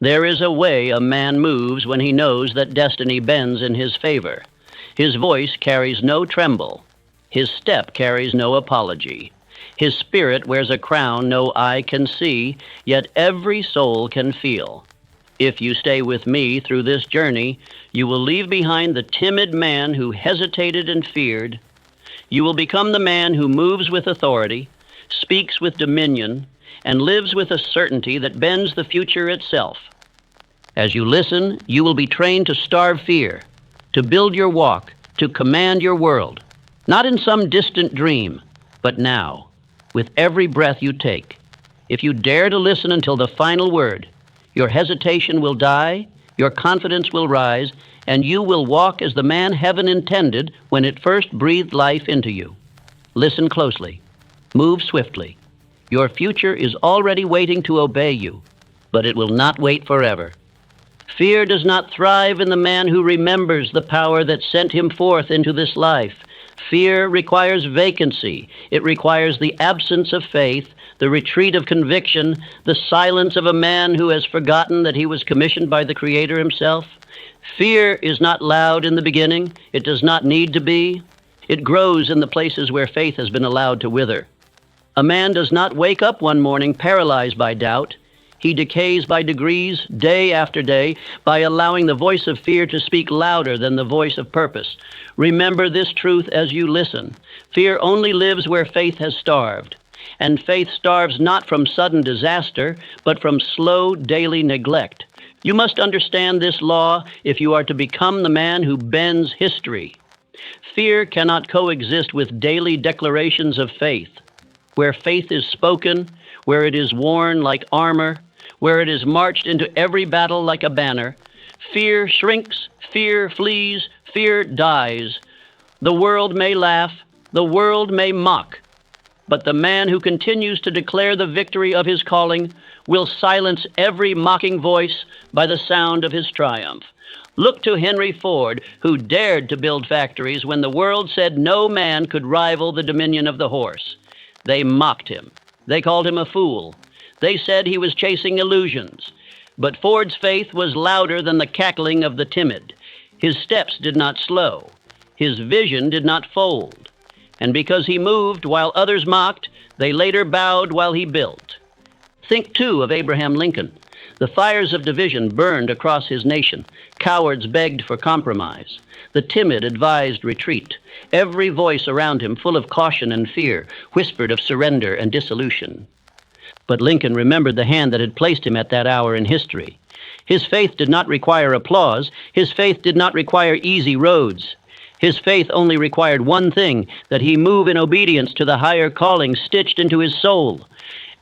There is a way a man moves when he knows that destiny bends in his favor. His voice carries no tremble. His step carries no apology. His spirit wears a crown no eye can see, yet every soul can feel. If you stay with me through this journey, you will leave behind the timid man who hesitated and feared. You will become the man who moves with authority, speaks with dominion, and lives with a certainty that bends the future itself. As you listen, you will be trained to starve fear, to build your walk, to command your world, not in some distant dream, but now, with every breath you take. If you dare to listen until the final word, your hesitation will die, your confidence will rise, and you will walk as the man heaven intended when it first breathed life into you. Listen closely. Move swiftly. Your future is already waiting to obey you, but it will not wait forever. Fear does not thrive in the man who remembers the power that sent him forth into this life. Fear requires vacancy. It requires the absence of faith, the retreat of conviction, the silence of a man who has forgotten that he was commissioned by the Creator himself. Fear is not loud in the beginning. It does not need to be. It grows in the places where faith has been allowed to wither. A man does not wake up one morning paralyzed by doubt. He decays by degrees, day after day, by allowing the voice of fear to speak louder than the voice of purpose. Remember this truth as you listen. Fear only lives where faith has starved. And faith starves not from sudden disaster, but from slow daily neglect. You must understand this law if you are to become the man who bends history. Fear cannot coexist with daily declarations of faith. Where faith is spoken, where it is worn like armor, where it is marched into every battle like a banner, fear shrinks, fear flees, fear dies. The world may laugh, the world may mock, but the man who continues to declare the victory of his calling will silence every mocking voice by the sound of his triumph. Look to Henry Ford, who dared to build factories when the world said no man could rival the dominion of the horse. They mocked him. They called him a fool. They said he was chasing illusions. But Ford's faith was louder than the cackling of the timid. His steps did not slow. His vision did not fold. And because he moved while others mocked, they later bowed while he built. Think, too, of Abraham Lincoln. The fires of division burned across his nation. Cowards begged for compromise. The timid advised retreat. Every voice around him, full of caution and fear, whispered of surrender and dissolution. But Lincoln remembered the hand that had placed him at that hour in history. His faith did not require applause. His faith did not require easy roads. His faith only required one thing, that he move in obedience to the higher calling stitched into his soul.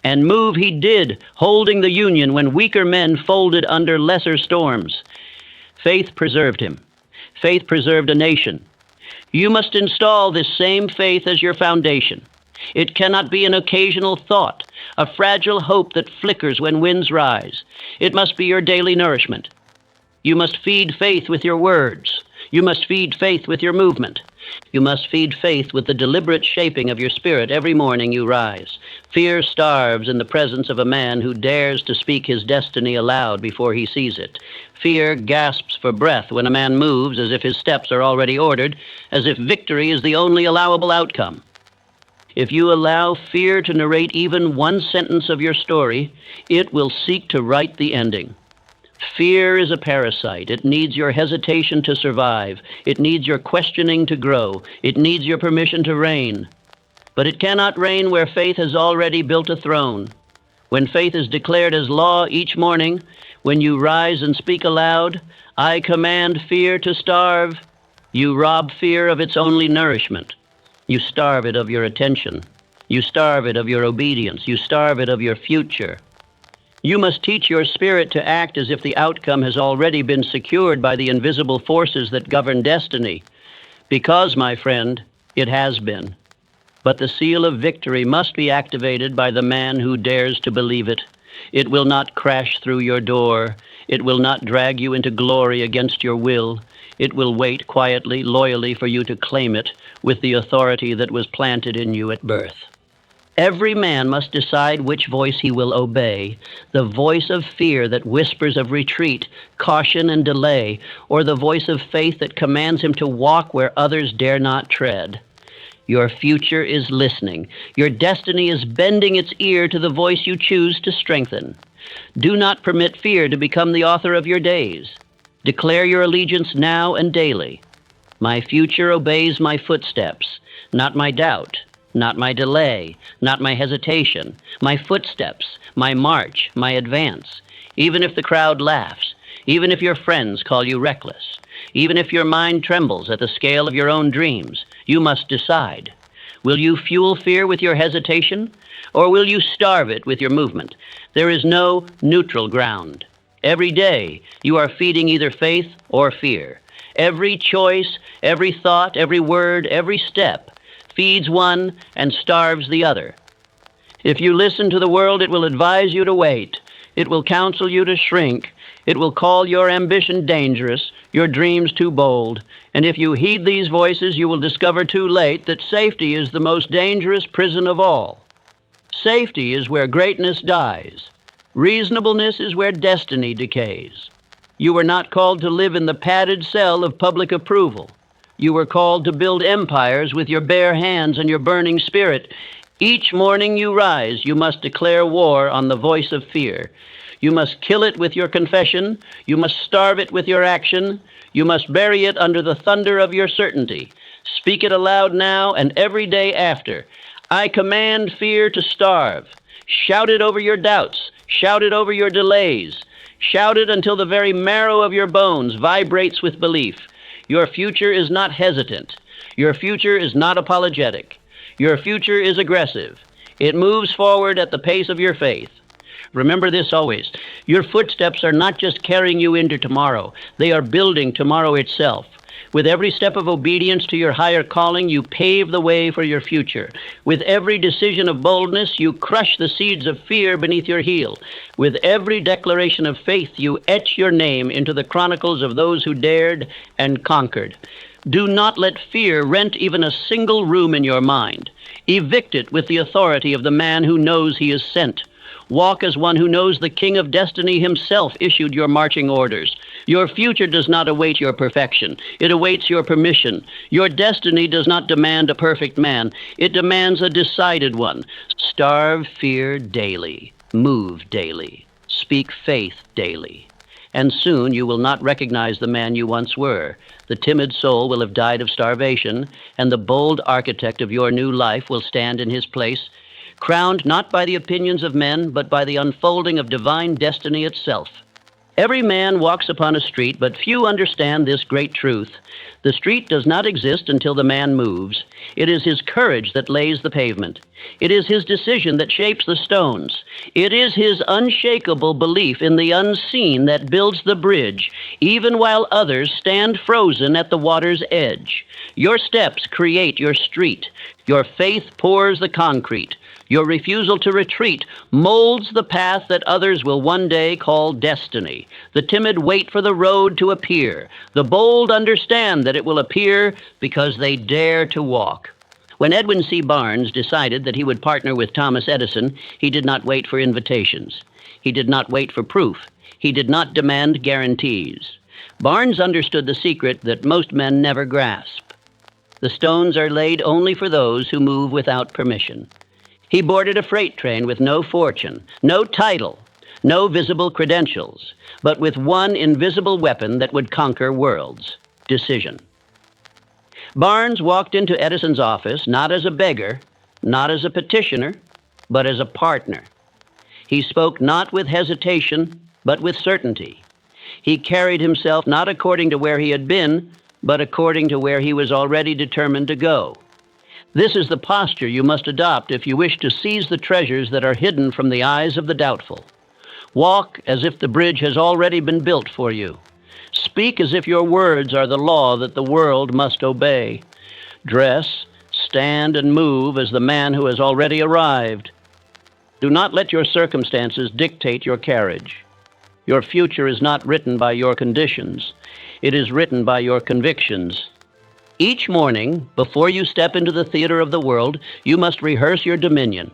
And move he did, holding the Union when weaker men folded under lesser storms. Faith preserved him. Faith preserved a nation. You must install this same faith as your foundation. It cannot be an occasional thought, a fragile hope that flickers when winds rise. It must be your daily nourishment. You must feed faith with your words. You must feed faith with your movement. You must feed faith with the deliberate shaping of your spirit every morning you rise. Fear starves in the presence of a man who dares to speak his destiny aloud before he sees it. Fear gasps for breath when a man moves as if his steps are already ordered, as if victory is the only allowable outcome. If you allow fear to narrate even one sentence of your story, it will seek to write the ending. Fear is a parasite. It needs your hesitation to survive. It needs your questioning to grow. It needs your permission to reign. But it cannot reign where faith has already built a throne. When faith is declared as law each morning, when you rise and speak aloud, "I command fear to starve," you rob fear of its only nourishment. You starve it of your attention. You starve it of your obedience. You starve it of your future. You must teach your spirit to act as if the outcome has already been secured by the invisible forces that govern destiny. Because, my friend, it has been. But the seal of victory must be activated by the man who dares to believe it. It will not crash through your door. It will not drag you into glory against your will. It will wait quietly, loyally for you to claim it with the authority that was planted in you at birth. Every man must decide which voice he will obey, the voice of fear that whispers of retreat, caution, and delay, or the voice of faith that commands him to walk where others dare not tread. Your future is listening. Your destiny is bending its ear to the voice you choose to strengthen. Do not permit fear to become the author of your days. Declare your allegiance now and daily. My future obeys my footsteps, not my doubt, not my delay, not my hesitation, my footsteps, my march, my advance. Even if the crowd laughs, even if your friends call you reckless, even if your mind trembles at the scale of your own dreams, you must decide. Will you fuel fear with your hesitation, or will you starve it with your movement? There is no neutral ground. Every day, you are feeding either faith or fear. Every choice, every thought, every word, every step feeds one and starves the other. If you listen to the world, it will advise you to wait. It will counsel you to shrink. It will call your ambition dangerous, your dreams too bold. And if you heed these voices, you will discover too late that safety is the most dangerous prison of all. Safety is where greatness dies. Reasonableness is where destiny decays. You were not called to live in the padded cell of public approval. You were called to build empires with your bare hands and your burning spirit. Each morning you rise, you must declare war on the voice of fear. You must kill it with your confession. You must starve it with your action. You must bury it under the thunder of your certainty. Speak it aloud now and every day after. I command fear to starve. Shout it over your doubts. Shout it over your delays. Shout it until the very marrow of your bones vibrates with belief. Your future is not hesitant. Your future is not apologetic. Your future is aggressive. It moves forward at the pace of your faith. Remember this always. Your footsteps are not just carrying you into tomorrow. They are building tomorrow itself. With every step of obedience to your higher calling, you pave the way for your future. With every decision of boldness, you crush the seeds of fear beneath your heel. With every declaration of faith, you etch your name into the chronicles of those who dared and conquered. Do not let fear rent even a single room in your mind. Evict it with the authority of the man who knows he is sent. Walk as one who knows the King of Destiny himself issued your marching orders. Your future does not await your perfection. It awaits your permission. Your destiny does not demand a perfect man. It demands a decided one. Starve fear daily. Move daily. Speak faith daily. And soon you will not recognize the man you once were. The timid soul will have died of starvation, and the bold architect of your new life will stand in his place, crowned not by the opinions of men, but by the unfolding of divine destiny itself. Every man walks upon a street, but few understand this great truth. The street does not exist until the man moves. It is his courage that lays the pavement. It is his decision that shapes the stones. It is his unshakable belief in the unseen that builds the bridge, even while others stand frozen at the water's edge. Your steps create your street. Your faith pours the concrete. Your refusal to retreat molds the path that others will one day call destiny. The timid wait for the road to appear. The bold understand that it will appear because they dare to walk. When Edwin C. Barnes decided that he would partner with Thomas Edison, he did not wait for invitations. He did not wait for proof. He did not demand guarantees. Barnes understood the secret that most men never grasp. The stones are laid only for those who move without permission. He boarded a freight train with no fortune, no title, no visible credentials, but with one invisible weapon that would conquer worlds: decision. Barnes walked into Edison's office not as a beggar, not as a petitioner, but as a partner. He spoke not with hesitation, but with certainty. He carried himself not according to where he had been, but according to where he was already determined to go. This is the posture you must adopt if you wish to seize the treasures that are hidden from the eyes of the doubtful. Walk as if the bridge has already been built for you. Speak as if your words are the law that the world must obey. Dress, stand, and move as the man who has already arrived. Do not let your circumstances dictate your carriage. Your future is not written by your conditions. It is written by your convictions. Each morning, before you step into the theater of the world, you must rehearse your dominion.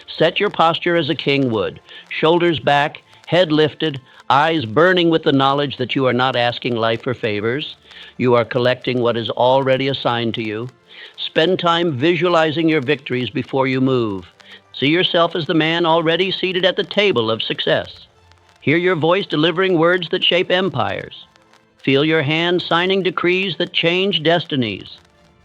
Set your posture as a king would, shoulders back, head lifted, eyes burning with the knowledge that you are not asking life for favors. You are collecting what is already assigned to you. Spend time visualizing your victories before you move. See yourself as the man already seated at the table of success. Hear your voice delivering words that shape empires. Feel your hand signing decrees that change destinies.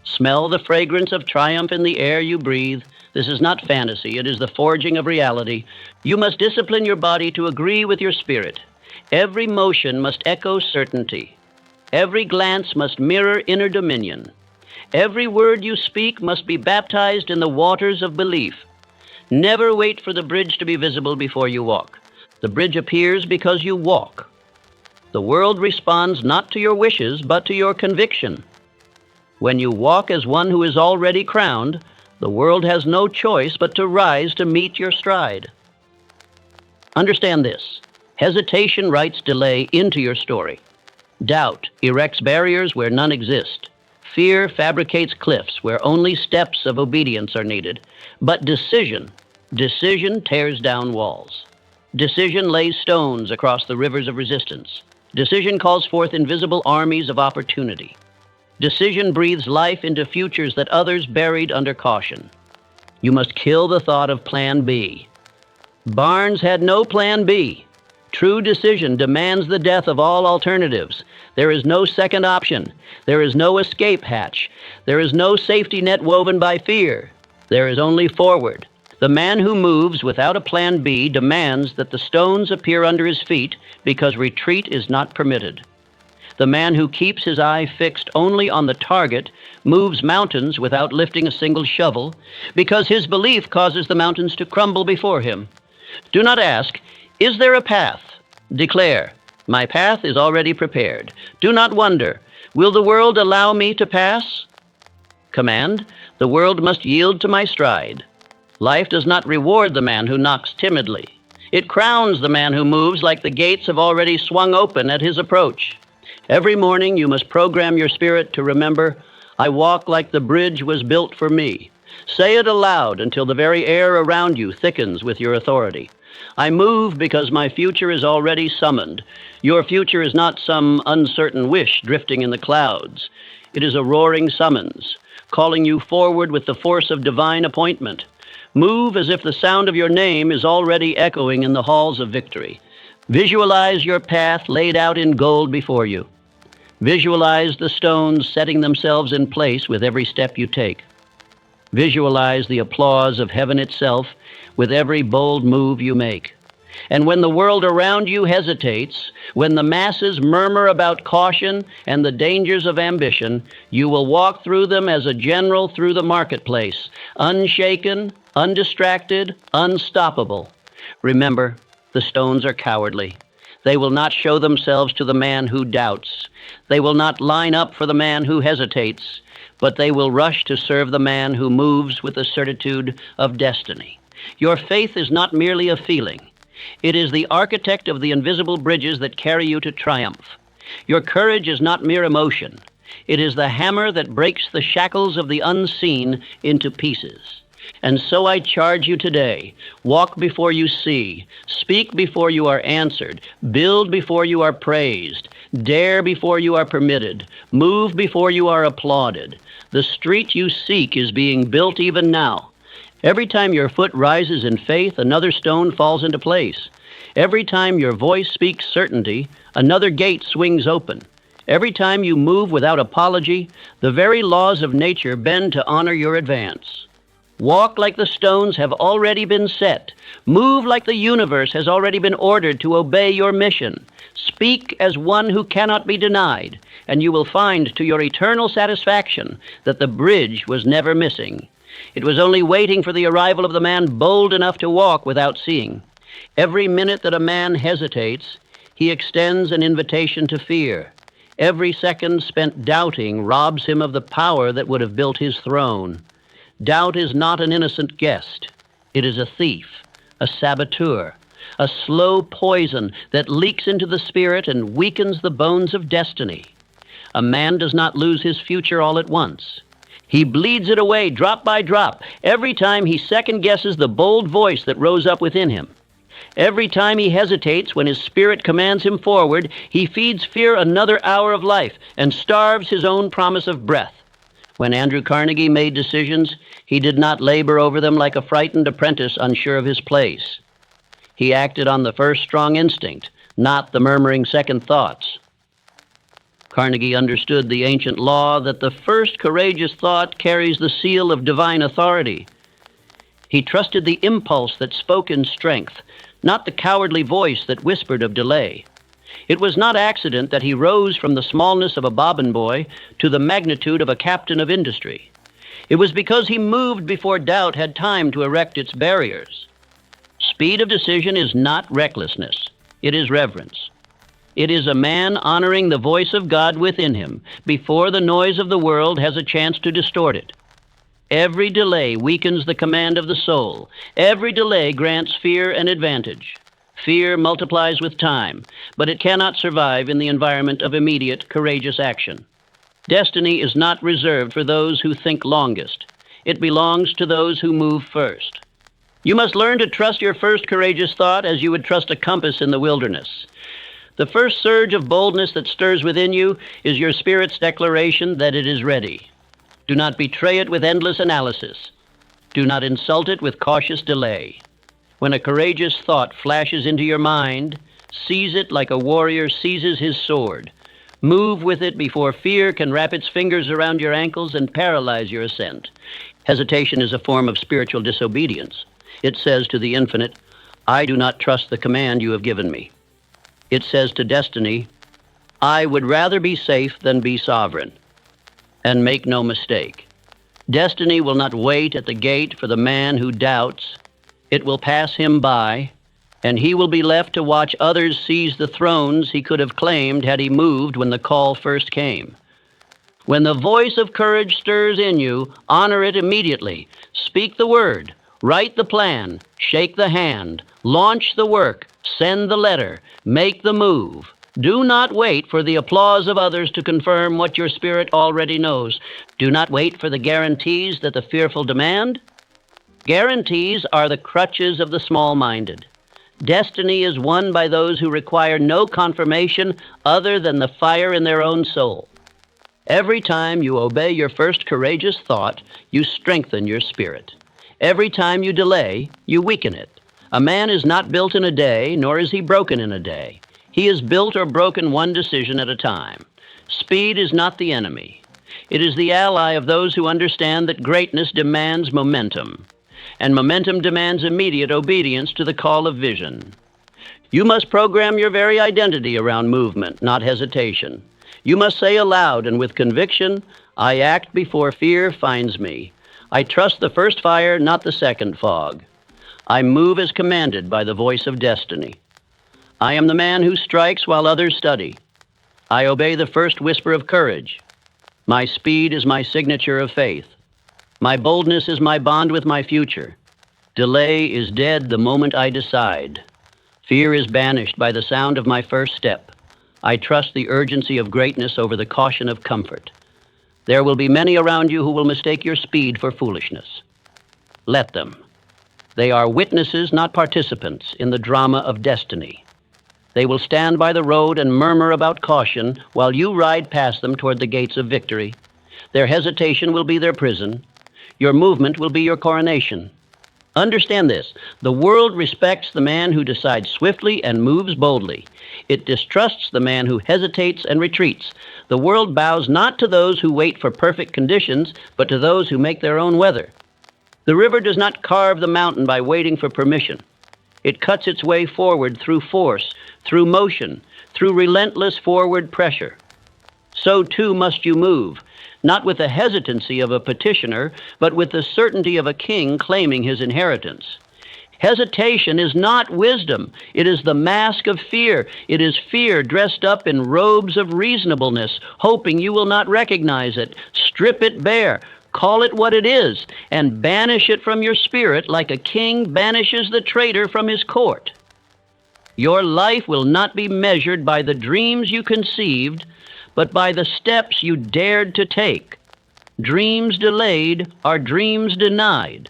Smell the fragrance of triumph in the air you breathe. This is not fantasy, it is the forging of reality. You must discipline your body to agree with your spirit. Every motion must echo certainty. Every glance must mirror inner dominion. Every word you speak must be baptized in the waters of belief. Never wait for the bridge to be visible before you walk. The bridge appears because you walk. The world responds not to your wishes, but to your conviction. When you walk as one who is already crowned, the world has no choice but to rise to meet your stride. Understand this. Hesitation writes delay into your story. Doubt erects barriers where none exist. Fear fabricates cliffs where only steps of obedience are needed. But decision tears down walls. Decision lays stones across the rivers of resistance. Decision calls forth invisible armies of opportunity. Decision breathes life into futures that others buried under caution. You must kill the thought of Plan B. Barnes had no Plan B. True decision demands the death of all alternatives. There is no second option. There is no escape hatch. There is no safety net woven by fear. There is only forward. The man who moves without a Plan B demands that the stones appear under his feet because retreat is not permitted. The man who keeps his eye fixed only on the target moves mountains without lifting a single shovel because his belief causes the mountains to crumble before him. Do not ask, "Is there a path?" Declare, "My path is already prepared." Do not wonder, "Will the world allow me to pass?" Command, "The world must yield to my stride." Life does not reward the man who knocks timidly. It crowns the man who moves like the gates have already swung open at his approach. Every morning you must program your spirit to remember, "I walk like the bridge was built for me." Say it aloud until the very air around you thickens with your authority. I move because my future is already summoned. Your future is not some uncertain wish drifting in the clouds. It is a roaring summons, calling you forward with the force of divine appointment. Move as if the sound of your name is already echoing in the halls of victory. Visualize your path laid out in gold before you. Visualize the stones setting themselves in place with every step you take. Visualize the applause of heaven itself with every bold move you make. And when the world around you hesitates, when the masses murmur about caution and the dangers of ambition, you will walk through them as a general through the marketplace, unshaken, undistracted, unstoppable. Remember, the stones are cowardly. They will not show themselves to the man who doubts. They will not line up for the man who hesitates, but they will rush to serve the man who moves with the certitude of destiny. Your faith is not merely a feeling. It is the architect of the invisible bridges that carry you to triumph. Your courage is not mere emotion. It is the hammer that breaks the shackles of the unseen into pieces. And so I charge you today, walk before you see, speak before you are answered, build before you are praised, dare before you are permitted, move before you are applauded. The street you seek is being built even now. Every time your foot rises in faith, another stone falls into place. Every time your voice speaks certainty, another gate swings open. Every time you move without apology, the very laws of nature bend to honor your advance. Walk like the stones have already been set. Move like the universe has already been ordered to obey your mission. Speak as one who cannot be denied, and you will find to your eternal satisfaction that the bridge was never missing. It was only waiting for the arrival of the man bold enough to walk without seeing. Every minute that a man hesitates, he extends an invitation to fear. Every second spent doubting robs him of the power that would have built his throne. Doubt is not an innocent guest. It is a thief, a saboteur, a slow poison that leaks into the spirit and weakens the bones of destiny. A man does not lose his future all at once. He bleeds it away drop by drop every time he second-guesses the bold voice that rose up within him. Every time he hesitates when his spirit commands him forward, he feeds fear another hour of life and starves his own promise of breath. When Andrew Carnegie made decisions, he did not labor over them like a frightened apprentice unsure of his place. He acted on the first strong instinct, not the murmuring second thoughts. Carnegie understood the ancient law that the first courageous thought carries the seal of divine authority. He trusted the impulse that spoke in strength, not the cowardly voice that whispered of delay. It was not accident that he rose from the smallness of a bobbin boy to the magnitude of a captain of industry. It was because he moved before doubt had time to erect its barriers. Speed of decision is not recklessness. It is reverence. It is a man honoring the voice of God within him before the noise of the world has a chance to distort it. Every delay weakens the command of the soul. Every delay grants fear an advantage. Fear multiplies with time, but it cannot survive in the environment of immediate, courageous action. Destiny is not reserved for those who think longest. It belongs to those who move first. You must learn to trust your first courageous thought as you would trust a compass in the wilderness. The first surge of boldness that stirs within you is your spirit's declaration that it is ready. Do not betray it with endless analysis. Do not insult it with cautious delay. When a courageous thought flashes into your mind, seize it like a warrior seizes his sword. Move with it before fear can wrap its fingers around your ankles and paralyze your ascent. Hesitation is a form of spiritual disobedience. It says to the infinite, I do not trust the command you have given me. It says to destiny, I would rather be safe than be sovereign. And make no mistake, destiny will not wait at the gate for the man who doubts. It will pass him by, and he will be left to watch others seize the thrones he could have claimed had he moved when the call first came. When the voice of courage stirs in you, honor it immediately. Speak the word, write the plan, shake the hand, launch the work, send the letter, make the move. Do not wait for the applause of others to confirm what your spirit already knows. Do not wait for the guarantees that the fearful demand. Guarantees are the crutches of the small-minded. Destiny is won by those who require no confirmation other than the fire in their own soul. Every time you obey your first courageous thought, you strengthen your spirit. Every time you delay, you weaken it. A man is not built in a day, nor is he broken in a day. He is built or broken one decision at a time. Speed is not the enemy. It is the ally of those who understand that greatness demands momentum, and momentum demands immediate obedience to the call of vision. You must program your very identity around movement, not hesitation. You must say aloud and with conviction, I act before fear finds me. I trust the first fire, not the second fog. I move as commanded by the voice of destiny. I am the man who strikes while others study. I obey the first whisper of courage. My speed is my signature of faith. My boldness is my bond with my future. Delay is dead the moment I decide. Fear is banished by the sound of my first step. I trust the urgency of greatness over the caution of comfort. There will be many around you who will mistake your speed for foolishness. Let them. They are witnesses, not participants, in the drama of destiny. They will stand by the road and murmur about caution while you ride past them toward the gates of victory. Their hesitation will be their prison. Your movement will be your coronation. Understand this. The world respects the man who decides swiftly and moves boldly. It distrusts the man who hesitates and retreats. The world bows not to those who wait for perfect conditions, but to those who make their own weather. The river does not carve the mountain by waiting for permission. It cuts its way forward through force, through motion, through relentless forward pressure. So too must you move, not with the hesitancy of a petitioner, but with the certainty of a king claiming his inheritance. Hesitation is not wisdom. It is the mask of fear. It is fear dressed up in robes of reasonableness, hoping you will not recognize it. Strip it bare. Call it what it is, and banish it from your spirit like a king banishes the traitor from his court. Your life will not be measured by the dreams you conceived, but by the steps you dared to take. Dreams delayed are dreams denied.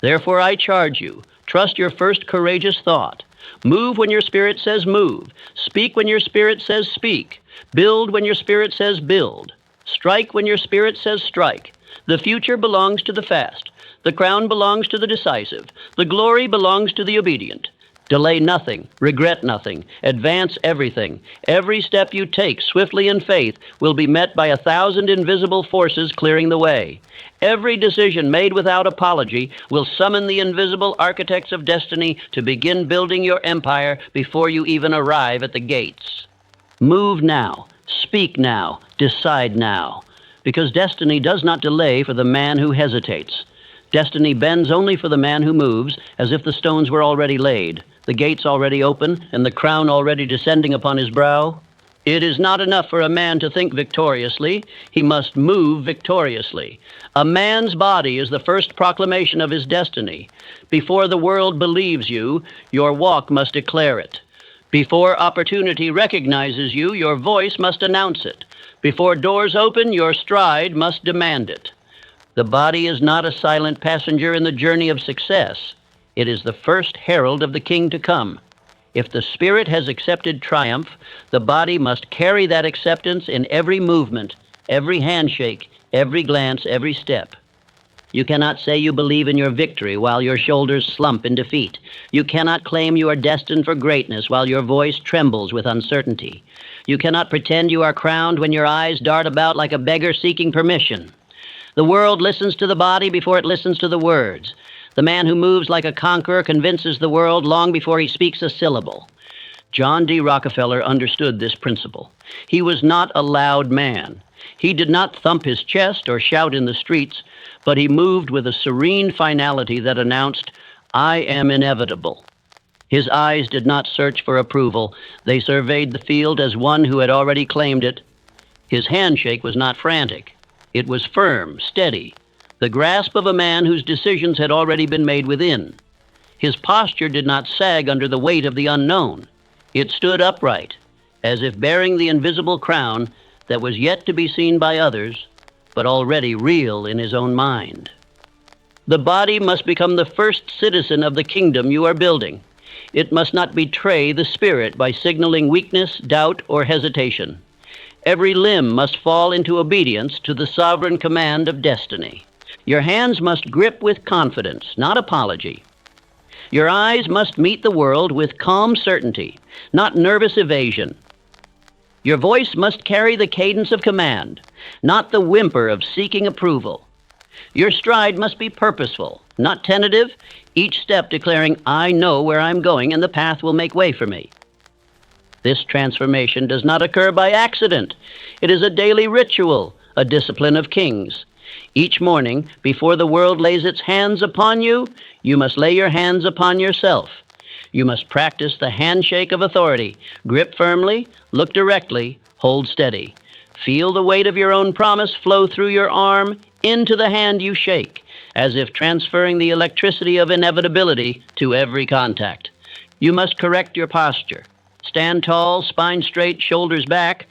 Therefore I charge you, trust your first courageous thought. Move when your spirit says move. Speak when your spirit says speak. Build when your spirit says build. Strike when your spirit says strike. The future belongs to the fast. The crown belongs to the decisive. The glory belongs to the obedient. Delay nothing, regret nothing, advance everything. Every step you take swiftly in faith will be met by 1,000 invisible forces clearing the way. Every decision made without apology will summon the invisible architects of destiny to begin building your empire before you even arrive at the gates. Move now, speak now, decide now, because destiny does not delay for the man who hesitates. Destiny bends only for the man who moves, as if the stones were already laid, the gates already open, and the crown already descending upon his brow. It is not enough for a man to think victoriously. He must move victoriously. A man's body is the first proclamation of his destiny. Before the world believes you, your walk must declare it. Before opportunity recognizes you, your voice must announce it. Before doors open, your stride must demand it. The body is not a silent passenger in the journey of success. It is the first herald of the king to come. If the spirit has accepted triumph, the body must carry that acceptance in every movement, every handshake, every glance, every step. You cannot say you believe in your victory while your shoulders slump in defeat. You cannot claim you are destined for greatness while your voice trembles with uncertainty. You cannot pretend you are crowned when your eyes dart about like a beggar seeking permission. The world listens to the body before it listens to the words. The man who moves like a conqueror convinces the world long before he speaks a syllable. John D. Rockefeller understood this principle. He was not a loud man. He did not thump his chest or shout in the streets, but he moved with a serene finality that announced, "I am inevitable." His eyes did not search for approval. They surveyed the field as one who had already claimed it. His handshake was not frantic. It was firm, steady, the grasp of a man whose decisions had already been made within. His posture did not sag under the weight of the unknown. It stood upright, as if bearing the invisible crown that was yet to be seen by others, but already real in his own mind. The body must become the first citizen of the kingdom you are building. It must not betray the spirit by signaling weakness, doubt, or hesitation. Every limb must fall into obedience to the sovereign command of destiny. Your hands must grip with confidence, not apology. Your eyes must meet the world with calm certainty, not nervous evasion. Your voice must carry the cadence of command, not the whimper of seeking approval. Your stride must be purposeful, not tentative, each step declaring, "I know where I'm going and the path will make way for me." This transformation does not occur by accident. It is a daily ritual, a discipline of kings. Each morning, before the world lays its hands upon you, you must lay your hands upon yourself. You must practice the handshake of authority. Grip firmly, look directly, hold steady. Feel the weight of your own promise flow through your arm into the hand you shake, as if transferring the electricity of inevitability to every contact. You must correct your posture. Stand tall, spine straight, shoulders back,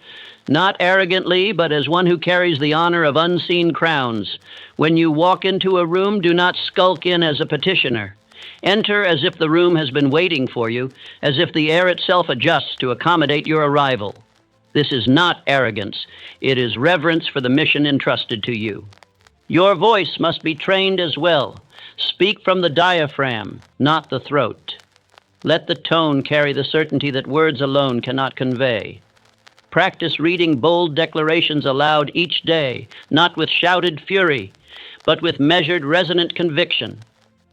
not arrogantly, but as one who carries the honor of unseen crowns. When you walk into a room, do not skulk in as a petitioner. Enter as if the room has been waiting for you, as if the air itself adjusts to accommodate your arrival. This is not arrogance. It is reverence for the mission entrusted to you. Your voice must be trained as well. Speak from the diaphragm, not the throat. Let the tone carry the certainty that words alone cannot convey. Practice reading bold declarations aloud each day, not with shouted fury, but with measured, resonant conviction.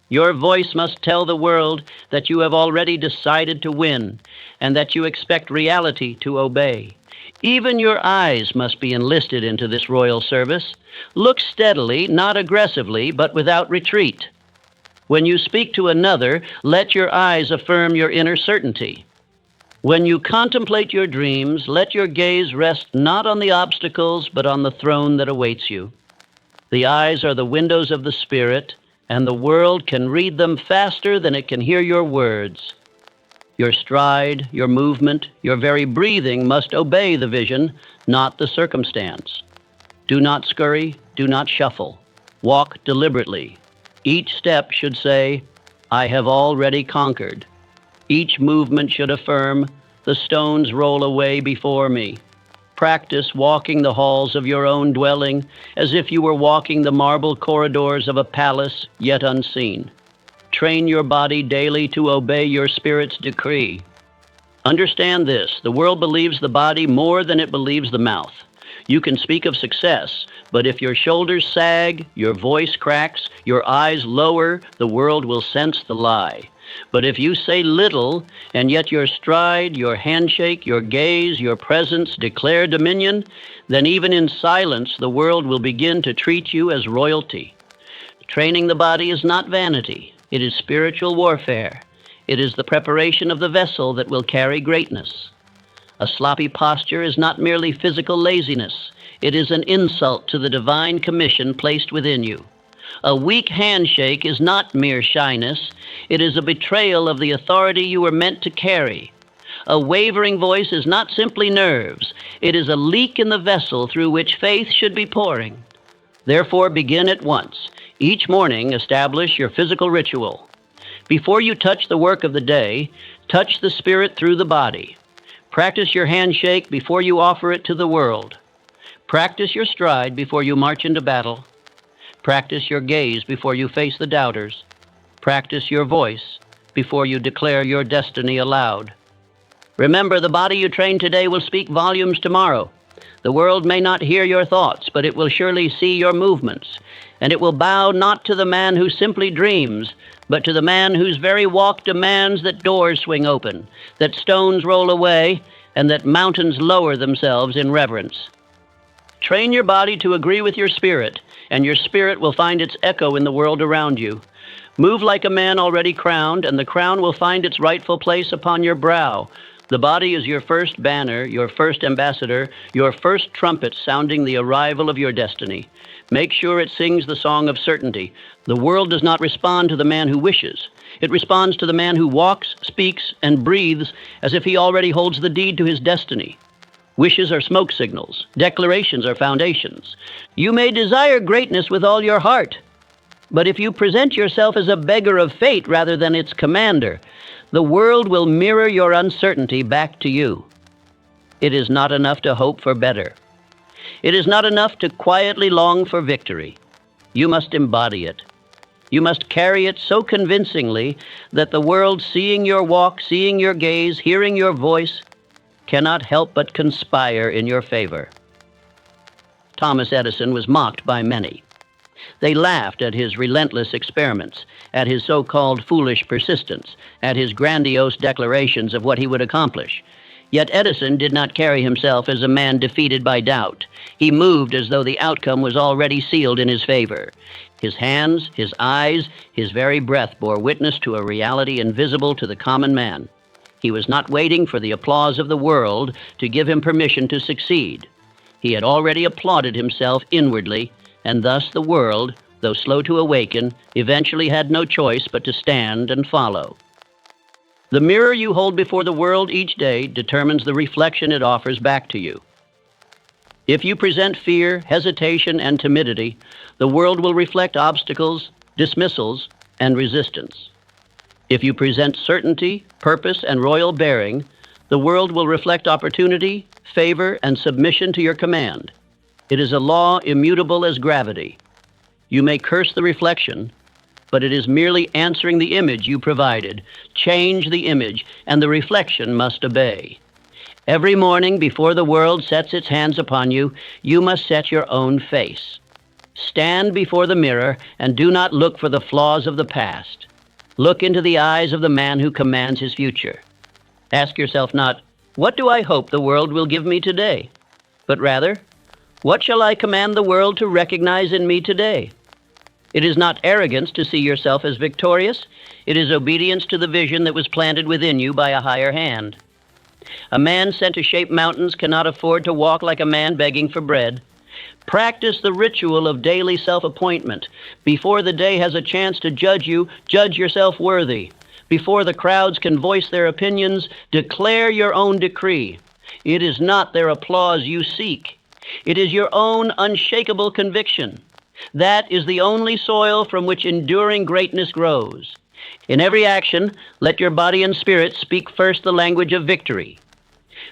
Your voice must tell the world that you have already decided to win, and that you expect reality to obey. Even your eyes must be enlisted into this royal service. Look steadily, not aggressively, but without retreat. When you speak to another, let your eyes affirm your inner certainty. When you contemplate your dreams, let your gaze rest not on the obstacles, but on the throne that awaits you. The eyes are the windows of the spirit, and the world can read them faster than it can hear your words. Your stride, your movement, your very breathing must obey the vision, not the circumstance. Do not scurry, do not shuffle. Walk deliberately. Each step should say, I have already conquered. Each movement should affirm, the stones roll away before me. Practice walking the halls of your own dwelling as if you were walking the marble corridors of a palace yet unseen. Train your body daily to obey your spirit's decree. Understand this, the world believes the body more than it believes the mouth. You can speak of success, but if your shoulders sag, your voice cracks, your eyes lower, the world will sense the lie. But if you say little, and yet your stride, your handshake, your gaze, your presence declare dominion, then even in silence the world will begin to treat you as royalty. Training the body is not vanity. It is spiritual warfare. It is the preparation of the vessel that will carry greatness. A sloppy posture is not merely physical laziness. It is an insult to the divine commission placed within you. A weak handshake is not mere shyness. It is a betrayal of the authority you were meant to carry. A wavering voice is not simply nerves. It is a leak in the vessel through which faith should be pouring. Therefore, begin at once. Each morning, establish your physical ritual. Before you touch the work of the day, touch the spirit through the body. Practice your handshake before you offer it to the world. Practice your stride before you march into battle. Practice your gaze before you face the doubters. Practice your voice before you declare your destiny aloud. Remember, the body you train today will speak volumes tomorrow. The world may not hear your thoughts, but it will surely see your movements. And it will bow not to the man who simply dreams, but to the man whose very walk demands that doors swing open, that stones roll away, and that mountains lower themselves in reverence. Train your body to agree with your spirit, and your spirit will find its echo in the world around you. Move like a man already crowned, and the crown will find its rightful place upon your brow. The body is your first banner, your first ambassador, your first trumpet sounding the arrival of your destiny. Make sure it sings the song of certainty. The world does not respond to the man who wishes. It responds to the man who walks, speaks, and breathes as if he already holds the deed to his destiny. Wishes are smoke signals. Declarations are foundations. You may desire greatness with all your heart, but if you present yourself as a beggar of fate rather than its commander, the world will mirror your uncertainty back to you. It is not enough to hope for better. It is not enough to quietly long for victory. You must embody it. You must carry it so convincingly that the world, seeing your walk, seeing your gaze, hearing your voice, cannot help but conspire in your favor. Thomas Edison was mocked by many. They laughed at his relentless experiments, at his so-called foolish persistence, at his grandiose declarations of what he would accomplish. Yet Edison did not carry himself as a man defeated by doubt. He moved as though the outcome was already sealed in his favor. His hands, his eyes, his very breath bore witness to a reality invisible to the common man. He was not waiting for the applause of the world to give him permission to succeed. He had already applauded himself inwardly, and thus the world, though slow to awaken, eventually had no choice but to stand and follow. The mirror you hold before the world each day determines the reflection it offers back to you. If you present fear, hesitation, and timidity, the world will reflect obstacles, dismissals, and resistance. If you present certainty, purpose, and royal bearing, the world will reflect opportunity, favor, and submission to your command. It is a law immutable as gravity. You may curse the reflection, but it is merely answering the image you provided. Change the image, and the reflection must obey. Every morning before the world sets its hands upon you, you must set your own face. Stand before the mirror and do not look for the flaws of the past. Look into the eyes of the man who commands his future. Ask yourself not, what do I hope the world will give me today? But rather, what shall I command the world to recognize in me today? It is not arrogance to see yourself as victorious. It is obedience to the vision that was planted within you by a higher hand. A man sent to shape mountains cannot afford to walk like a man begging for bread. Practice the ritual of daily self-appointment. Before the day has a chance to judge you, judge yourself worthy. Before the crowds can voice their opinions, declare your own decree. It is not their applause you seek. It is your own unshakable conviction. That is the only soil from which enduring greatness grows. In every action, let your body and spirit speak first the language of victory.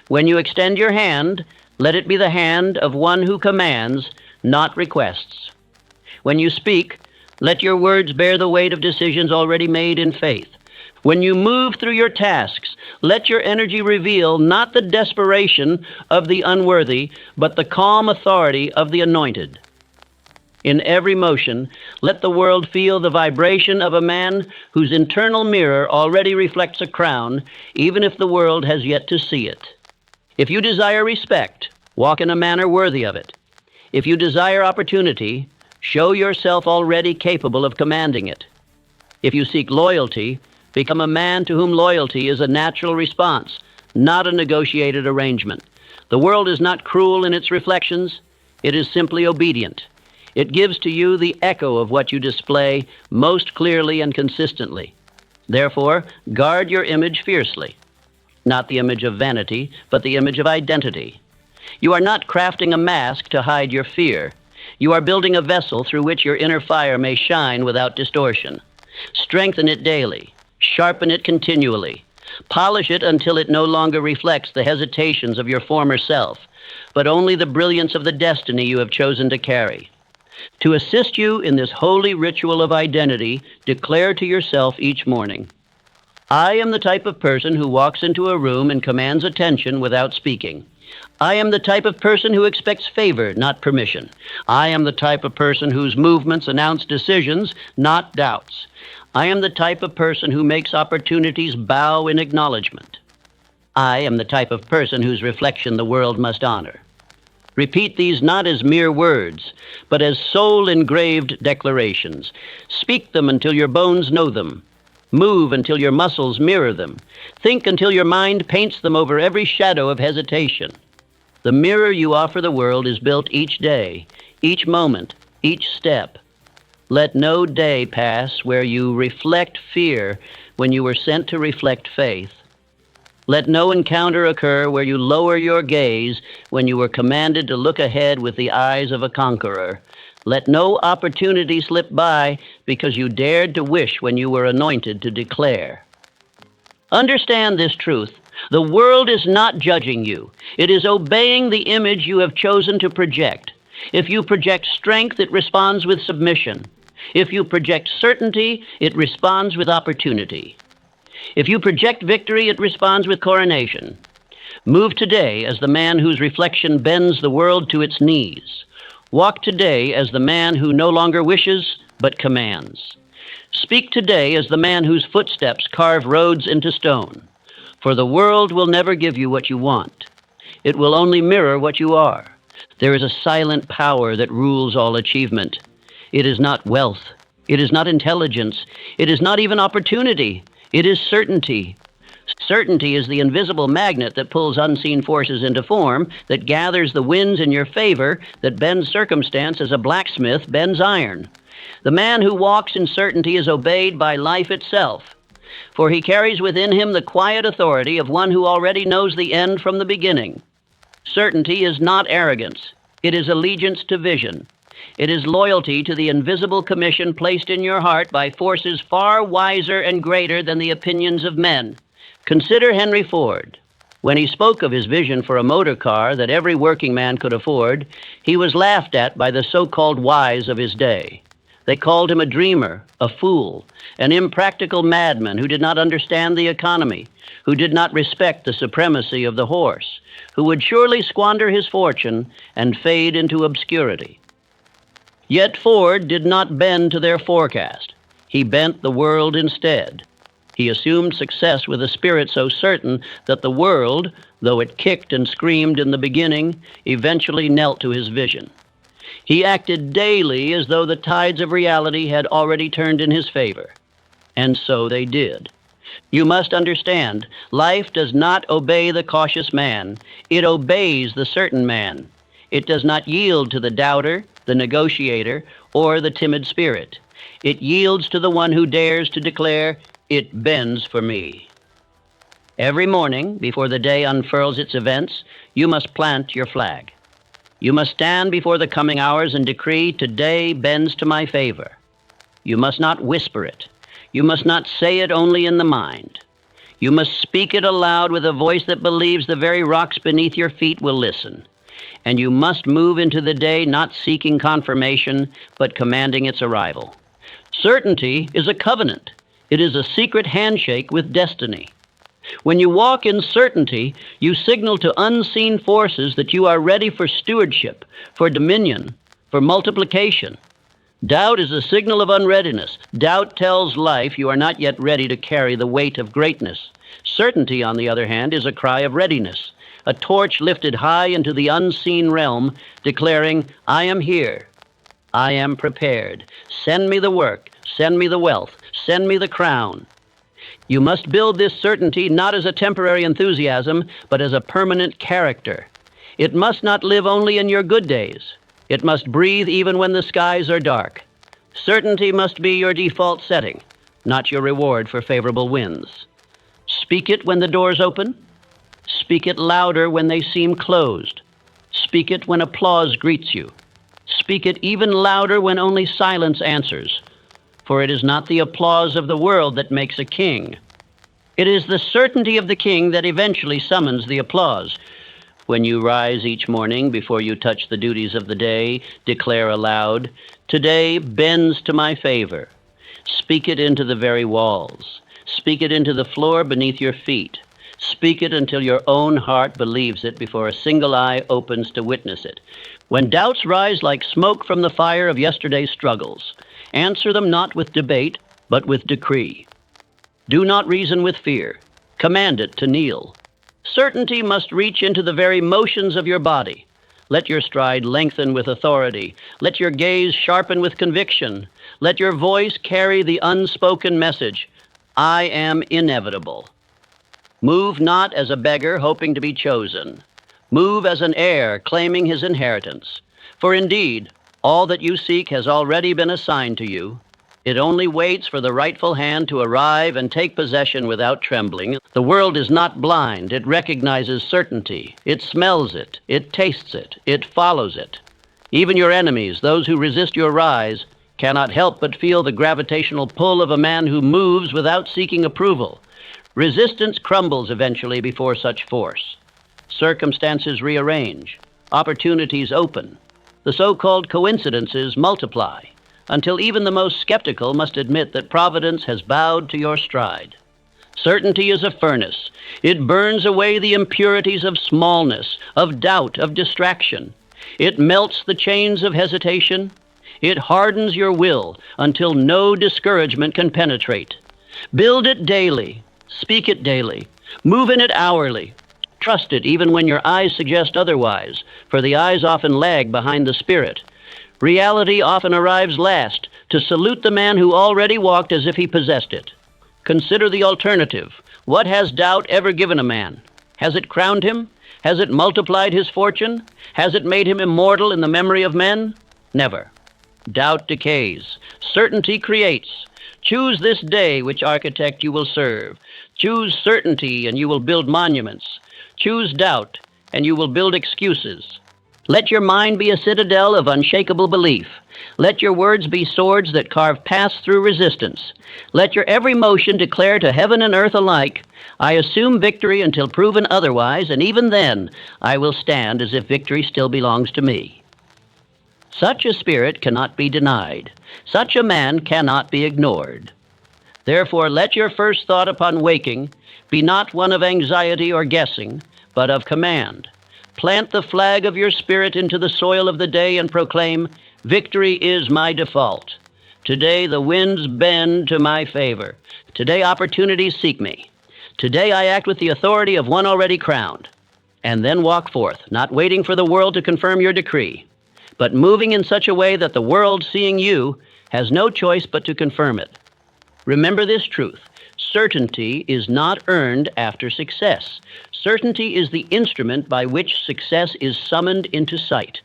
When you extend your hand, let it be the hand of one who commands, not requests. When you speak, let your words bear the weight of decisions already made in faith. When you move through your tasks, let your energy reveal not the desperation of the unworthy, but the calm authority of the anointed. In every motion, let the world feel the vibration of a man whose internal mirror already reflects a crown, even if the world has yet to see it. If you desire respect, walk in a manner worthy of it. If you desire opportunity, show yourself already capable of commanding it. If you seek loyalty, become a man to whom loyalty is a natural response, not a negotiated arrangement. The world is not cruel in its reflections. It is simply obedient. It gives to you the echo of what you display most clearly and consistently. Therefore, guard your image fiercely. Not the image of vanity, but the image of identity. You are not crafting a mask to hide your fear. You are building a vessel through which your inner fire may shine without distortion. Strengthen it daily. Sharpen it continually. Polish it until it no longer reflects the hesitations of your former self, but only the brilliance of the destiny you have chosen to carry. To assist you in this holy ritual of identity, declare to yourself each morning, I am the type of person who walks into a room and commands attention without speaking. I am the type of person who expects favor, not permission. I am the type of person whose movements announce decisions, not doubts. I am the type of person who makes opportunities bow in acknowledgement. I am the type of person whose reflection the world must honor. Repeat these not as mere words, but as soul-engraved declarations. Speak them until your bones know them. Move until your muscles mirror them. Think until your mind paints them over every shadow of hesitation. The mirror you offer the world is built each day, each moment, each step. Let no day pass where you reflect fear when you were sent to reflect faith. Let no encounter occur where you lower your gaze when you were commanded to look ahead with the eyes of a conqueror. Let no opportunity slip by because you dared to wish when you were anointed to declare. Understand this truth. The world is not judging you. It is obeying the image you have chosen to project. If you project strength, it responds with submission. If you project certainty, it responds with opportunity. If you project victory, it responds with coronation. Move today as the man whose reflection bends the world to its knees. Walk today as the man who no longer wishes, but commands. Speak today as the man whose footsteps carve roads into stone. For the world will never give you what you want. It will only mirror what you are. There is a silent power that rules all achievement. It is not wealth. It is not intelligence. It is not even opportunity. It is certainty. Certainty is the invisible magnet that pulls unseen forces into form, that gathers the winds in your favor, that bends circumstance as a blacksmith bends iron. The man who walks in certainty is obeyed by life itself, for he carries within him the quiet authority of one who already knows the end from the beginning. Certainty is not arrogance. It is allegiance to vision. It is loyalty to the invisible commission placed in your heart by forces far wiser and greater than the opinions of men. Consider Henry Ford. When he spoke of his vision for a motor car that every working man could afford, he was laughed at by the so-called wise of his day. They called him a dreamer, a fool, an impractical madman who did not understand the economy, who did not respect the supremacy of the horse, who would surely squander his fortune and fade into obscurity. Yet Ford did not bend to their forecast. He bent the world instead. He assumed success with a spirit so certain that the world, though it kicked and screamed in the beginning, eventually knelt to his vision. He acted daily as though the tides of reality had already turned in his favor. And so they did. You must understand, life does not obey the cautious man. It obeys the certain man. It does not yield to the doubter, the negotiator, or the timid spirit. It yields to the one who dares to declare, "It bends for me." Every morning, before the day unfurls its events, you must plant your flag. You must stand before the coming hours and decree, today bends to my favor. You must not whisper it. You must not say it only in the mind. You must speak it aloud with a voice that believes the very rocks beneath your feet will listen. And you must move into the day not seeking confirmation, but commanding its arrival. Certainty is a covenant. It is a secret handshake with destiny. When you walk in certainty, you signal to unseen forces that you are ready for stewardship, for dominion, for multiplication. Doubt is a signal of unreadiness. Doubt tells life you are not yet ready to carry the weight of greatness. Certainty, on the other hand, is a cry of readiness, a torch lifted high into the unseen realm, declaring, I am here. I am prepared. Send me the work. Send me the wealth. Send me the crown. You must build this certainty not as a temporary enthusiasm, but as a permanent character. It must not live only in your good days. It must breathe even when the skies are dark. Certainty must be your default setting, not your reward for favorable winds. Speak it when the doors open. Speak it louder when they seem closed. Speak it when applause greets you. Speak it even louder when only silence answers. For it is not the applause of the world that makes a king. It is the certainty of the king that eventually summons the applause. When you rise each morning before you touch the duties of the day, declare aloud, today bends to my favor. Speak it into the very walls. Speak it into the floor beneath your feet. Speak it until your own heart believes it before a single eye opens to witness it. When doubts rise like smoke from the fire of yesterday's struggles, answer them not with debate, but with decree. Do not reason with fear. Command it to kneel. Certainty must reach into the very motions of your body. Let your stride lengthen with authority. Let your gaze sharpen with conviction. Let your voice carry the unspoken message, I am inevitable. Move not as a beggar hoping to be chosen. Move as an heir claiming his inheritance. For indeed, all that you seek has already been assigned to you. It only waits for the rightful hand to arrive and take possession without trembling. The world is not blind. It recognizes certainty. It smells it. It tastes it. It follows it. Even your enemies, those who resist your rise, cannot help but feel the gravitational pull of a man who moves without seeking approval. Resistance crumbles eventually before such force. Circumstances rearrange. Opportunities open. The so-called coincidences multiply, until even the most skeptical must admit that Providence has bowed to your stride. Certainty is a furnace. It burns away the impurities of smallness, of doubt, of distraction. It melts the chains of hesitation. It hardens your will until no discouragement can penetrate. Build it daily. Speak it daily. Move in it hourly. Trust it even when your eyes suggest otherwise, for the eyes often lag behind the spirit. Reality often arrives last, to salute the man who already walked as if he possessed it. Consider the alternative. What has doubt ever given a man? Has it crowned him? Has it multiplied his fortune? Has it made him immortal in the memory of men? Never. Doubt decays. Certainty creates. Choose this day which architect you will serve. Choose certainty, and you will build monuments. Choose doubt, and you will build excuses. Let your mind be a citadel of unshakable belief. Let your words be swords that carve paths through resistance. Let your every motion declare to heaven and earth alike, I assume victory until proven otherwise, and even then I will stand as if victory still belongs to me. Such a spirit cannot be denied. Such a man cannot be ignored. Therefore, let your first thought upon waking be not one of anxiety or guessing, but of command. Plant the flag of your spirit into the soil of the day and proclaim, victory is my default. Today the winds bend to my favor. Today opportunities seek me. Today I act with the authority of one already crowned. And then walk forth, not waiting for the world to confirm your decree, but moving in such a way that the world, seeing you, has no choice but to confirm it. Remember this truth. Certainty is not earned after success. Certainty is the instrument by which success is summoned into sight.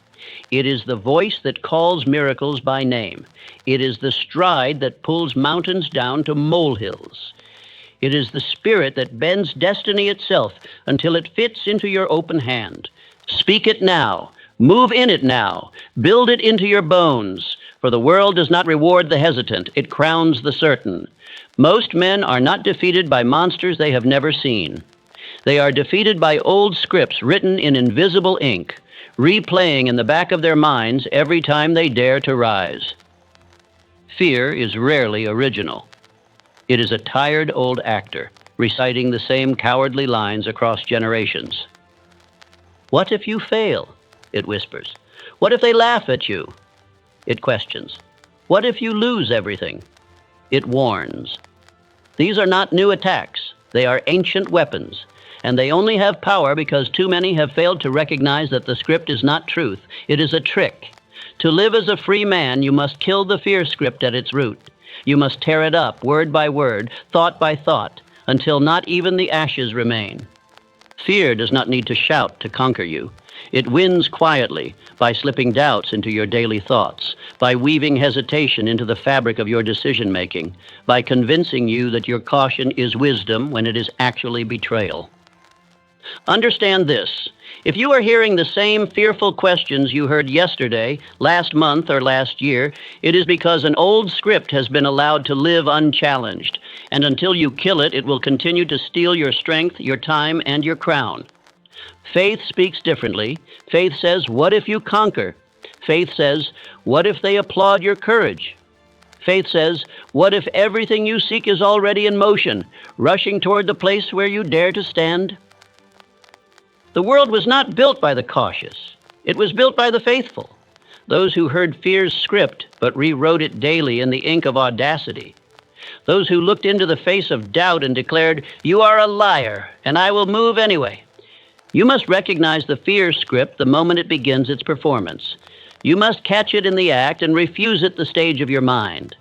It is the voice that calls miracles by name. It is the stride that pulls mountains down to molehills. It is the spirit that bends destiny itself until it fits into your open hand. Speak it now. Move in it now. Build it into your bones. For the world does not reward the hesitant, it crowns the certain. Most men are not defeated by monsters they have never seen. They are defeated by old scripts written in invisible ink, replaying in the back of their minds every time they dare to rise. Fear is rarely original. It is a tired old actor, reciting the same cowardly lines across generations. What if you fail? It whispers. What if they laugh at you? It questions. What if you lose everything? It warns. These are not new attacks. They are ancient weapons, and they only have power because too many have failed to recognize that the script is not truth. It is a trick. To live as a free man, you must kill the fear script at its root. You must tear it up, word by word, thought by thought, until not even the ashes remain. Fear does not need to shout to conquer you. It wins quietly by slipping doubts into your daily thoughts, by weaving hesitation into the fabric of your decision-making, by convincing you that your caution is wisdom when it is actually betrayal. Understand this. If you are hearing the same fearful questions you heard yesterday, last month, or last year, it is because an old script has been allowed to live unchallenged, and until you kill it, it will continue to steal your strength, your time, and your crown. Faith speaks differently. Faith says, what if you conquer? Faith says, what if they applaud your courage? Faith says, what if everything you seek is already in motion, rushing toward the place where you dare to stand? The world was not built by the cautious. It was built by the faithful, those who heard fear's script but rewrote it daily in the ink of audacity, those who looked into the face of doubt and declared, you are a liar, and I will move anyway. You must recognize the fear script the moment it begins its performance. You must catch it in the act and refuse it the stage of your mind.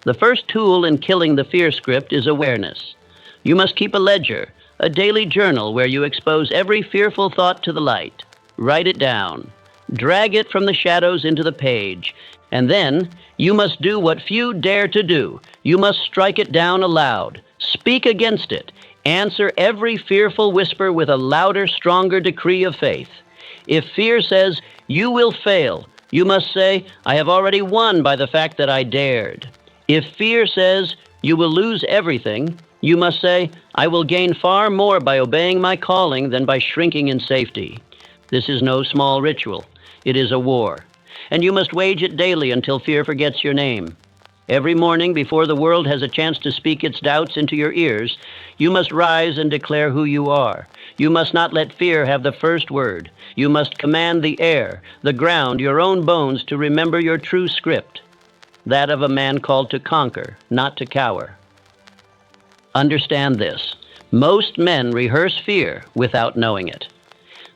The first tool in killing the fear script is awareness. You must keep a ledger, a daily journal where you expose every fearful thought to the light. Write it down. Drag it from the shadows into the page. And then you must do what few dare to do. You must strike it down aloud. Speak against it. Answer every fearful whisper with a louder, stronger decree of faith. If fear says, you will fail, you must say, I have already won by the fact that I dared. If fear says, you will lose everything, you must say, I will gain far more by obeying my calling than by shrinking in safety. This is no small ritual. It is a war. And you must wage it daily until fear forgets your name. Every morning, before the world has a chance to speak its doubts into your ears, you must rise and declare who you are. You must not let fear have the first word. You must command the air, the ground, your own bones to remember your true script, that of a man called to conquer, not to cower. Understand this. Most men rehearse fear without knowing it.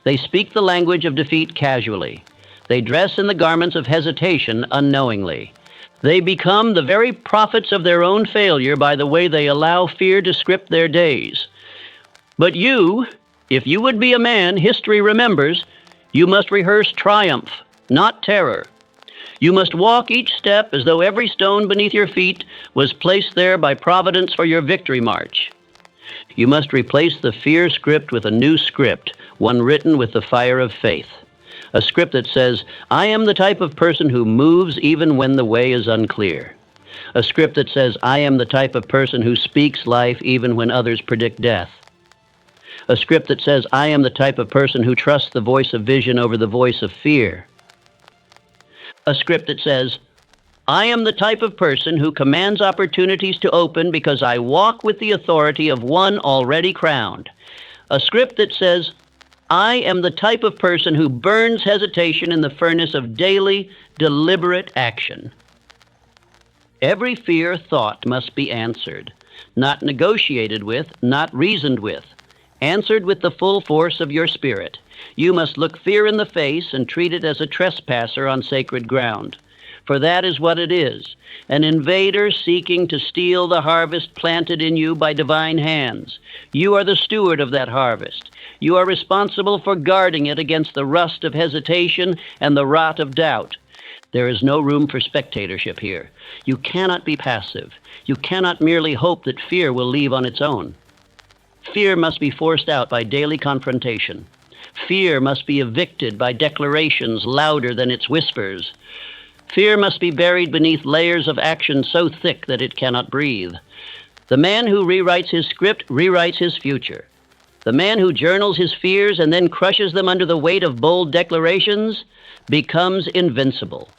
They speak the language of defeat casually. They dress in the garments of hesitation unknowingly. They become the very prophets of their own failure by the way they allow fear to script their days. But you, if you would be a man history remembers, you must rehearse triumph, not terror. You must walk each step as though every stone beneath your feet was placed there by providence for your victory march. You must replace the fear script with a new script, one written with the fire of faith. A script that says, I am the type of person who moves even when the way is unclear. A script that says, I am the type of person who speaks life even when others predict death. A script that says, I am the type of person who trusts the voice of vision over the voice of fear. A script that says, I am the type of person who commands opportunities to open because I walk with the authority of one already crowned. A script that says, I am the type of person who burns hesitation in the furnace of daily, deliberate action. Every fear thought must be answered, not negotiated with, not reasoned with, answered with the full force of your spirit. You must look fear in the face and treat it as a trespasser on sacred ground. For that is what it is, an invader seeking to steal the harvest planted in you by divine hands. You are the steward of that harvest. You are responsible for guarding it against the rust of hesitation and the rot of doubt. There is no room for spectatorship here. You cannot be passive. You cannot merely hope that fear will leave on its own. Fear must be forced out by daily confrontation. Fear must be evicted by declarations louder than its whispers. Fear must be buried beneath layers of action so thick that it cannot breathe. The man who rewrites his script rewrites his future. The man who journals his fears and then crushes them under the weight of bold declarations becomes invincible.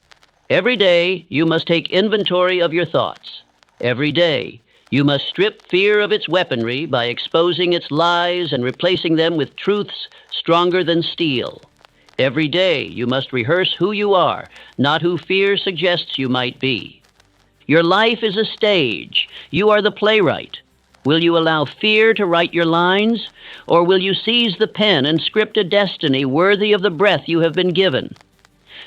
Every day, you must take inventory of your thoughts. Every day, you must strip fear of its weaponry by exposing its lies and replacing them with truths stronger than steel. Every day, you must rehearse who you are, not who fear suggests you might be. Your life is a stage. You are the playwright. Will you allow fear to write your lines, or will you seize the pen and script a destiny worthy of the breath you have been given?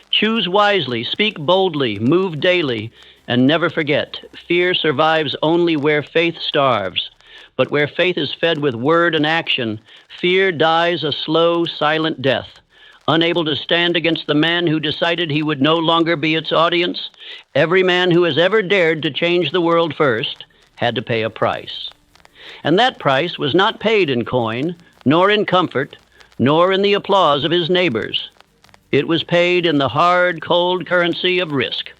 Choose wisely, speak boldly, move daily, and never forget, fear survives only where faith starves. But where faith is fed with word and action, fear dies a slow, silent death. Unable to stand against the man who decided he would no longer be its audience, every man who has ever dared to change the world first had to pay a price. And that price was not paid in coin, nor in comfort, nor in the applause of his neighbors. It was paid in the hard, cold currency of risk.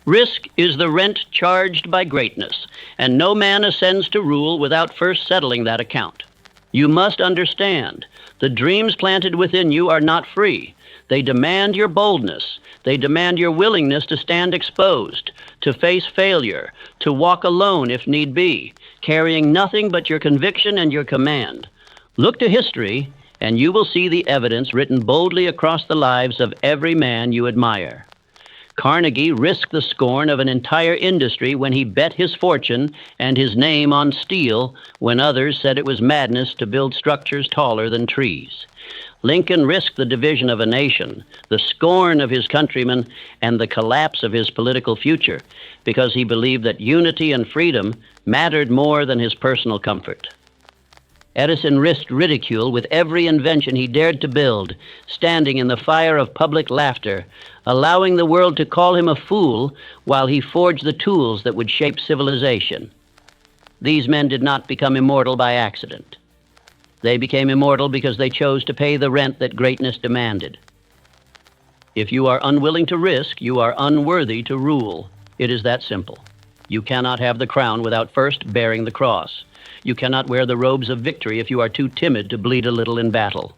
Risk is the rent charged by greatness, and no man ascends to rule without first settling that account. You must understand, the dreams planted within you are not free. They demand your boldness. They demand your willingness to stand exposed, to face failure, to walk alone if need be, carrying nothing but your conviction and your command. Look to history, and you will see the evidence written boldly across the lives of every man you admire. Carnegie risked the scorn of an entire industry when he bet his fortune and his name on steel when others said it was madness to build structures taller than trees. Lincoln risked the division of a nation, the scorn of his countrymen, and the collapse of his political future because he believed that unity and freedom mattered more than his personal comfort. Edison risked ridicule with every invention he dared to build, standing in the fire of public laughter, allowing the world to call him a fool while he forged the tools that would shape civilization. These men did not become immortal by accident. They became immortal because they chose to pay the rent that greatness demanded. If you are unwilling to risk, you are unworthy to rule. It is that simple. You cannot have the crown without first bearing the cross. You cannot wear the robes of victory if you are too timid to bleed a little in battle.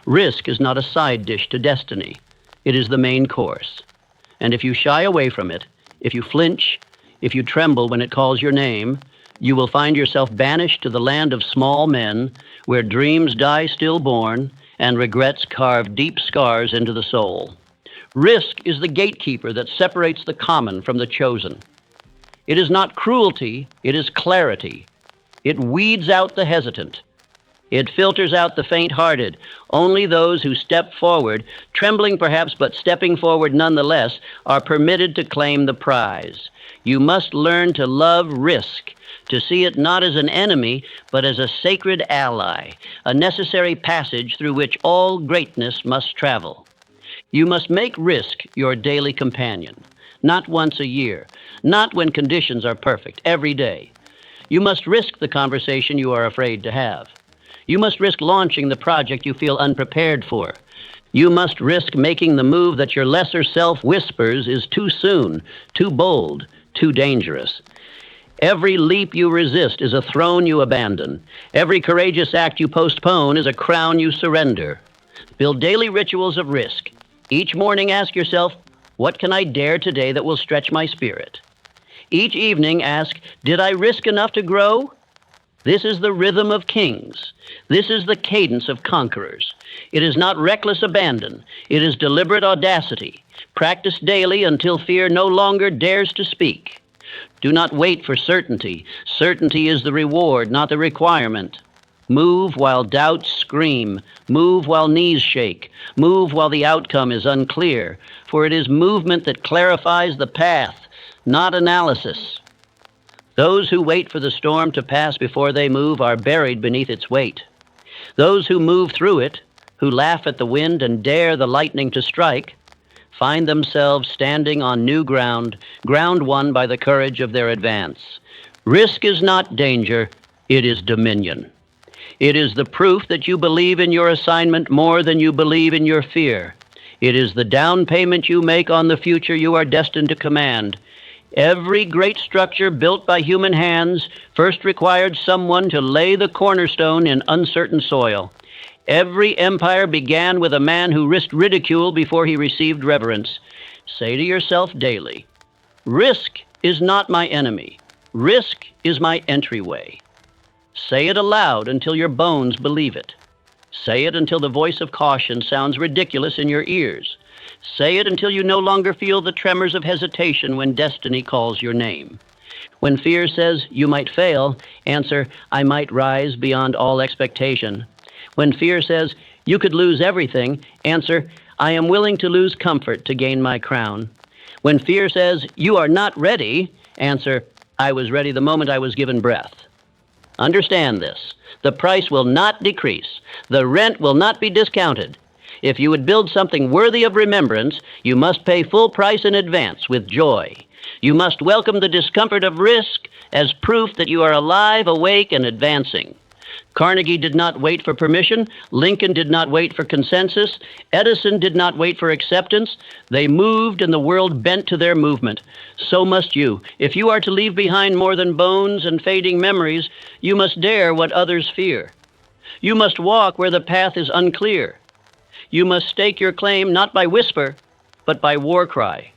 Risk is not a side dish to destiny. It is the main course. And if you shy away from it, if you flinch, if you tremble when it calls your name, you will find yourself banished to the land of small men, where dreams die stillborn and regrets carve deep scars into the soul. Risk is the gatekeeper that separates the common from the chosen. It is not cruelty, it is clarity. It weeds out the hesitant. It filters out the faint-hearted. Only those who step forward, trembling perhaps but stepping forward nonetheless, are permitted to claim the prize. You must learn to love risk, to see it not as an enemy, but as a sacred ally, a necessary passage through which all greatness must travel. You must make risk your daily companion, not once a year, not when conditions are perfect, every day. You must risk the conversation you are afraid to have. You must risk launching the project you feel unprepared for. You must risk making the move that your lesser self whispers is too soon, too bold, too dangerous. Every leap you resist is a throne you abandon. Every courageous act you postpone is a crown you surrender. Build daily rituals of risk. Each morning ask yourself, what can I dare today that will stretch my spirit? Each evening ask, did I risk enough to grow? This is the rhythm of kings. This is the cadence of conquerors. It is not reckless abandon. It is deliberate audacity. Practice daily until fear no longer dares to speak. Do not wait for certainty. Certainty is the reward, not the requirement. Move while doubts scream. Move while knees shake. Move while the outcome is unclear. For it is movement that clarifies the path, not analysis. Those who wait for the storm to pass before they move are buried beneath its weight. Those who move through it, who laugh at the wind and dare the lightning to strike, find themselves standing on new ground, ground won by the courage of their advance. Risk is not danger, it is dominion. It is the proof that you believe in your assignment more than you believe in your fear. It is the down payment you make on the future you are destined to command. Every great structure built by human hands first required someone to lay the cornerstone in uncertain soil. Every empire began with a man who risked ridicule before he received reverence. Say to yourself daily, risk is not my enemy. Risk is my entryway. Say it aloud until your bones believe it. Say it until the voice of caution sounds ridiculous in your ears. Say it until you no longer feel the tremors of hesitation when destiny calls your name. When fear says you might fail, answer, I might rise beyond all expectation. When fear says you could lose everything, answer, I am willing to lose comfort to gain my crown. When fear says you are not ready, answer, I was ready the moment I was given breath. Understand this. The price will not decrease. The rent will not be discounted. If you would build something worthy of remembrance, you must pay full price in advance with joy. You must welcome the discomfort of risk as proof that you are alive, awake, and advancing. Carnegie did not wait for permission. Lincoln did not wait for consensus. Edison did not wait for acceptance. They moved, and the world bent to their movement. So must you. If you are to leave behind more than bones and fading memories, you must dare what others fear. You must walk where the path is unclear. You must stake your claim not by whisper, but by war cry.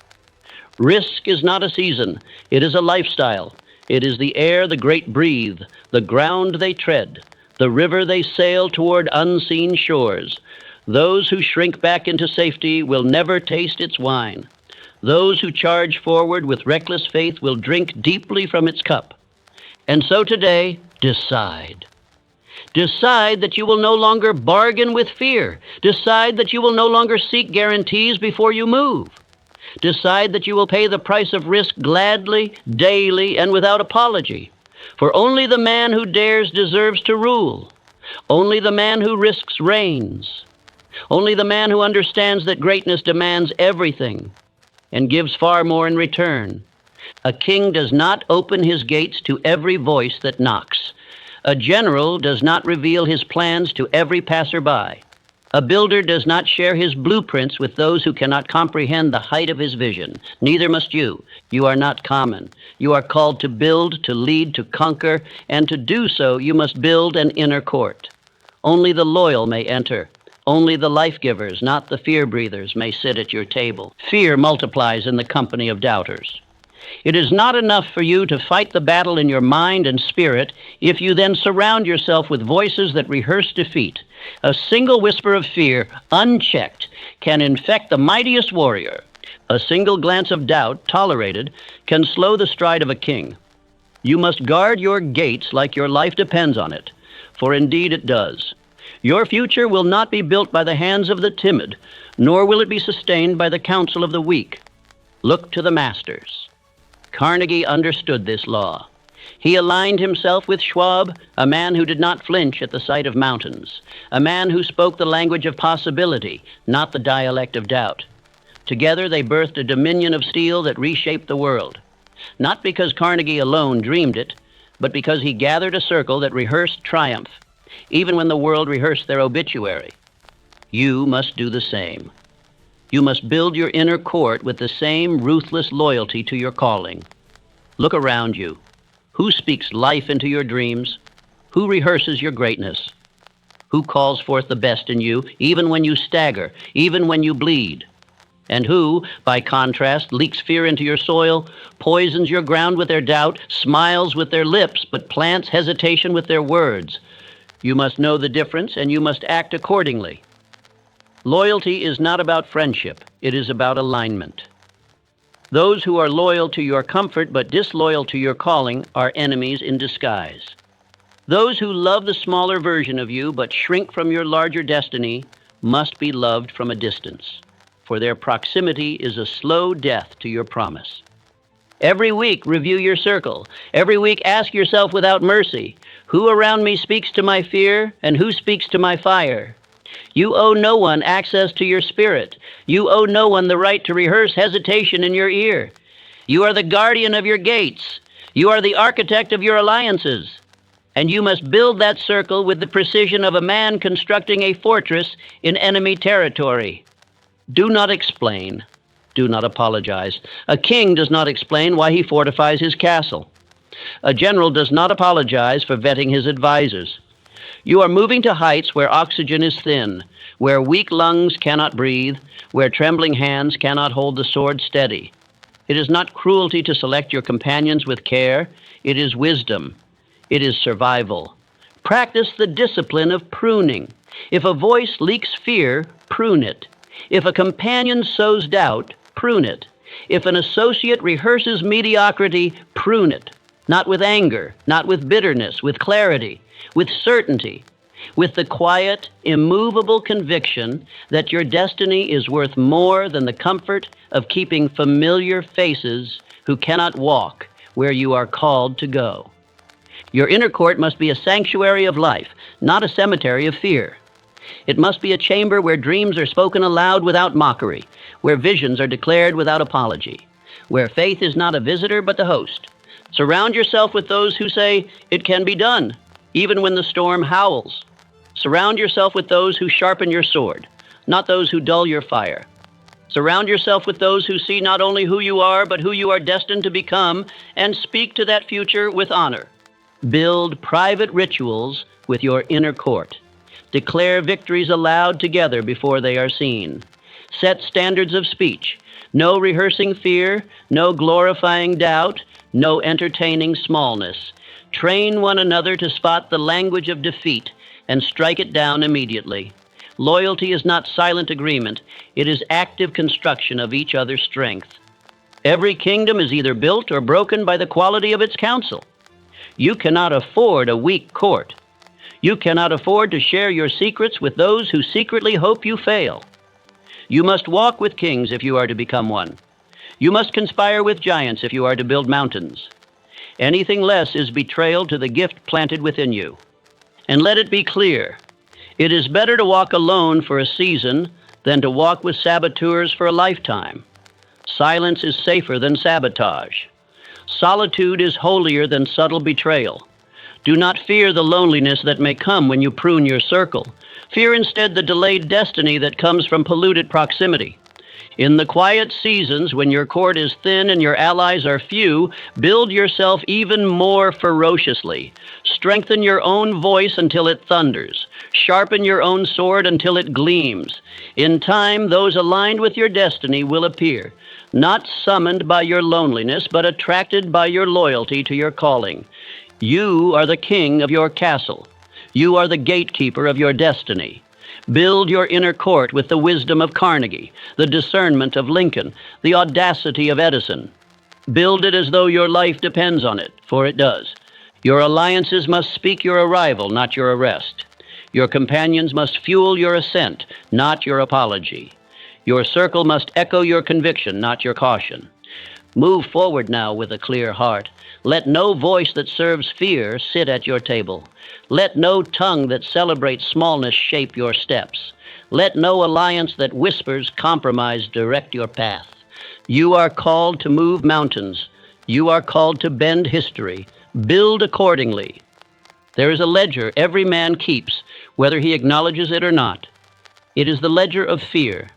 Risk is not a season. It is a lifestyle. It is the air the great breathe, the ground they tread, the river they sail toward unseen shores. Those who shrink back into safety will never taste its wine. Those who charge forward with reckless faith will drink deeply from its cup. And so today, decide. Decide that you will no longer bargain with fear. Decide that you will no longer seek guarantees before you move. Decide that you will pay the price of risk gladly, daily, and without apology. For only the man who dares deserves to rule. Only the man who risks reigns. Only the man who understands that greatness demands everything and gives far more in return. A king does not open his gates to every voice that knocks. A general does not reveal his plans to every passerby. A builder does not share his blueprints with those who cannot comprehend the height of his vision. Neither must you. You are not common. You are called to build, to lead, to conquer, and to do so you must build an inner court. Only the loyal may enter. Only the life-givers, not the fear-breathers, may sit at your table. Fear multiplies in the company of doubters. It is not enough for you to fight the battle in your mind and spirit if you then surround yourself with voices that rehearse defeat. A single whisper of fear, unchecked, can infect the mightiest warrior. A single glance of doubt, tolerated, can slow the stride of a king. You must guard your gates like your life depends on it, for indeed it does. Your future will not be built by the hands of the timid, nor will it be sustained by the counsel of the weak. Look to the masters. Carnegie understood this law. He aligned himself with Schwab, a man who did not flinch at the sight of mountains, a man who spoke the language of possibility, not the dialect of doubt. Together they birthed a dominion of steel that reshaped the world, not because Carnegie alone dreamed it, but because he gathered a circle that rehearsed triumph, even when the world rehearsed their obituary. You must do the same. You must build your inner court with the same ruthless loyalty to your calling. Look around you. Who speaks life into your dreams? Who rehearses your greatness? Who calls forth the best in you, even when you stagger, even when you bleed? And who, by contrast, leaks fear into your soil, poisons your ground with their doubt, smiles with their lips, but plants hesitation with their words? You must know the difference, and you must act accordingly. Loyalty is not about friendship. It is about alignment. Those who are loyal to your comfort but disloyal to your calling are enemies in disguise. Those who love the smaller version of you but shrink from your larger destiny must be loved from a distance, for their proximity is a slow death to your promise. Every week, review your circle. Every week, ask yourself without mercy, who around me speaks to my fear and who speaks to my fire? You owe no one access to your spirit. You owe no one the right to rehearse hesitation in your ear. You are the guardian of your gates. You are the architect of your alliances. and you must build that circle with the precision of a man constructing a fortress in enemy territory. Do not explain. Do not apologize. A king does not explain why he fortifies his castle. A general does not apologize for vetting his advisors. You are moving to heights where oxygen is thin, where weak lungs cannot breathe, where trembling hands cannot hold the sword steady. It is not cruelty to select your companions with care. It is wisdom. It is survival. Practice the discipline of pruning. If a voice leaks fear, prune it. If a companion sows doubt, prune it. If an associate rehearses mediocrity, prune it. Not with anger, not with bitterness, with clarity, with certainty, with the quiet, immovable conviction that your destiny is worth more than the comfort of keeping familiar faces who cannot walk where you are called to go. Your inner court must be a sanctuary of life, not a cemetery of fear. It must be a chamber where dreams are spoken aloud without mockery, where visions are declared without apology, where faith is not a visitor but the host. Surround yourself with those who say, "It can be done," even when the storm howls. Surround yourself with those who sharpen your sword, not those who dull your fire. Surround yourself with those who see not only who you are, but who you are destined to become, and speak to that future with honor. Build private rituals with your inner court. Declare victories aloud together before they are seen. Set standards of speech. No rehearsing fear, no glorifying doubt, no entertaining smallness. Train one another to spot the language of defeat and strike it down immediately. Loyalty is not silent agreement. It is active construction of each other's strength. Every kingdom is either built or broken by the quality of its counsel. You cannot afford a weak court. You cannot afford to share your secrets with those who secretly hope you fail. You must walk with kings if you are to become one. You must conspire with giants if you are to build mountains. Anything less is betrayal to the gift planted within you. And let it be clear, it is better to walk alone for a season than to walk with saboteurs for a lifetime. Silence is safer than sabotage. Solitude is holier than subtle betrayal. Do not fear the loneliness that may come when you prune your circle. Fear instead the delayed destiny that comes from polluted proximity. In the quiet seasons when your court is thin and your allies are few, build yourself even more ferociously. Strengthen your own voice until it thunders. Sharpen your own sword until it gleams. In time, those aligned with your destiny will appear, not summoned by your loneliness, but attracted by your loyalty to your calling. You are the king of your castle. You are the gatekeeper of your destiny. Build your inner court with the wisdom of Carnegie, the discernment of Lincoln, the audacity of Edison. Build it as though your life depends on it, for it does. Your alliances must speak your arrival, not your arrest. Your companions must fuel your ascent, not your apology. Your circle must echo your conviction, not your caution. Move forward now with a clear heart. Let no voice that serves fear sit at your table. Let no tongue that celebrates smallness shape your steps. Let no alliance that whispers compromise direct your path. You are called to move mountains. You are called to bend history. Build accordingly. There is a ledger every man keeps, whether he acknowledges it or not. It is the ledger of fear,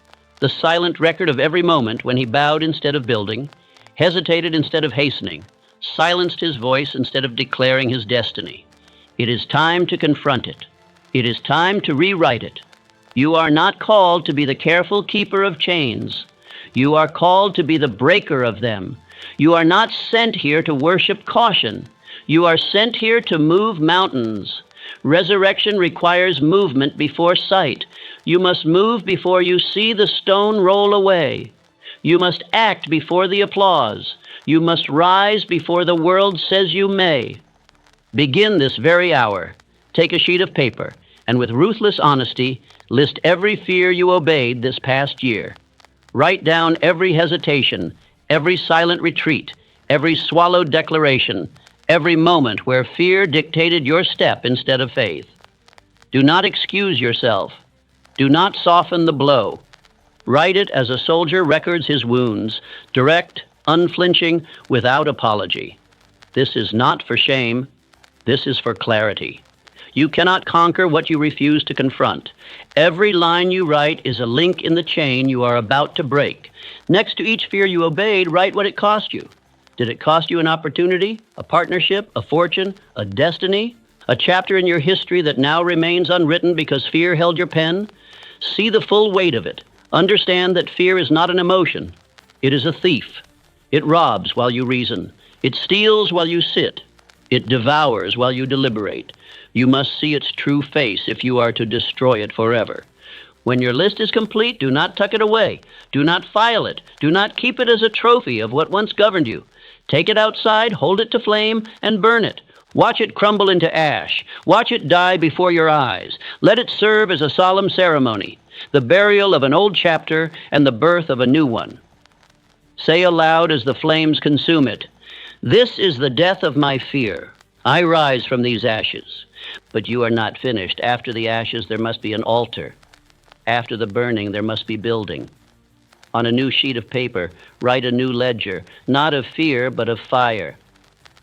the silent record of every moment when he bowed instead of building, hesitated instead of hastening, silenced his voice instead of declaring his destiny. It is time to confront it. It is time to rewrite it. You are not called to be the careful keeper of chains. You are called to be the breaker of them. You are not sent here to worship caution. You are sent here to move mountains. Resurrection requires movement before sight. You must move before you see the stone roll away. You must act before the applause. You must rise before the world says you may. Begin this very hour. Take a sheet of paper, and with ruthless honesty, list every fear you obeyed this past year. Write down every hesitation, every silent retreat, every swallowed declaration, every moment where fear dictated your step instead of faith. Do not excuse yourself. Do not soften the blow. Write it as a soldier records his wounds, direct, unflinching, without apology. This is not for shame. This is for clarity. You cannot conquer what you refuse to confront. Every line you write is a link in the chain you are about to break. Next to each fear you obeyed, write what it cost you. Did it cost you an opportunity, a partnership, a fortune, a destiny, a chapter in your history that now remains unwritten because fear held your pen? See the full weight of it. Understand that fear is not an emotion. It is a thief. It robs while you reason. It steals while you sit. It devours while you deliberate. You must see its true face if you are to destroy it forever. When your list is complete, do not tuck it away. Do not file it. Do not keep it as a trophy of what once governed you. Take it outside, hold it to flame, and burn it. Watch it crumble into ash. Watch it die before your eyes. Let it serve as a solemn ceremony, the burial of an old chapter and the birth of a new one. Say aloud as the flames consume it, "This is the death of my fear. I rise from these ashes." But you are not finished. After the ashes, there must be an altar. After the burning, there must be building. On a new sheet of paper, write a new ledger, not of fear, but of fire.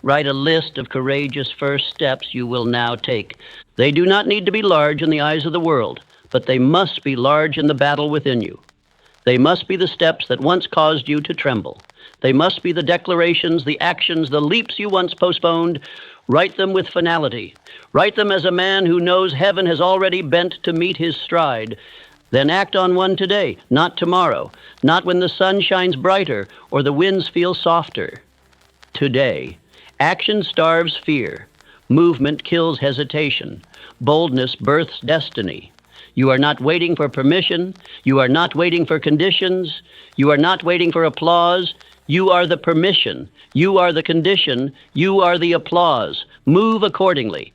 Write a list of courageous first steps you will now take. They do not need to be large in the eyes of the world, but they must be large in the battle within you. They must be the steps that once caused you to tremble. They must be the declarations, the actions, the leaps you once postponed. Write them with finality. Write them as a man who knows heaven has already bent to meet his stride. Then act on one today, not tomorrow, not when the sun shines brighter or the winds feel softer. Today. Action starves fear. Movement kills hesitation. Boldness births destiny. You are not waiting for permission. You are not waiting for conditions. You are not waiting for applause. You are the permission. You are the condition. You are the applause. Move accordingly.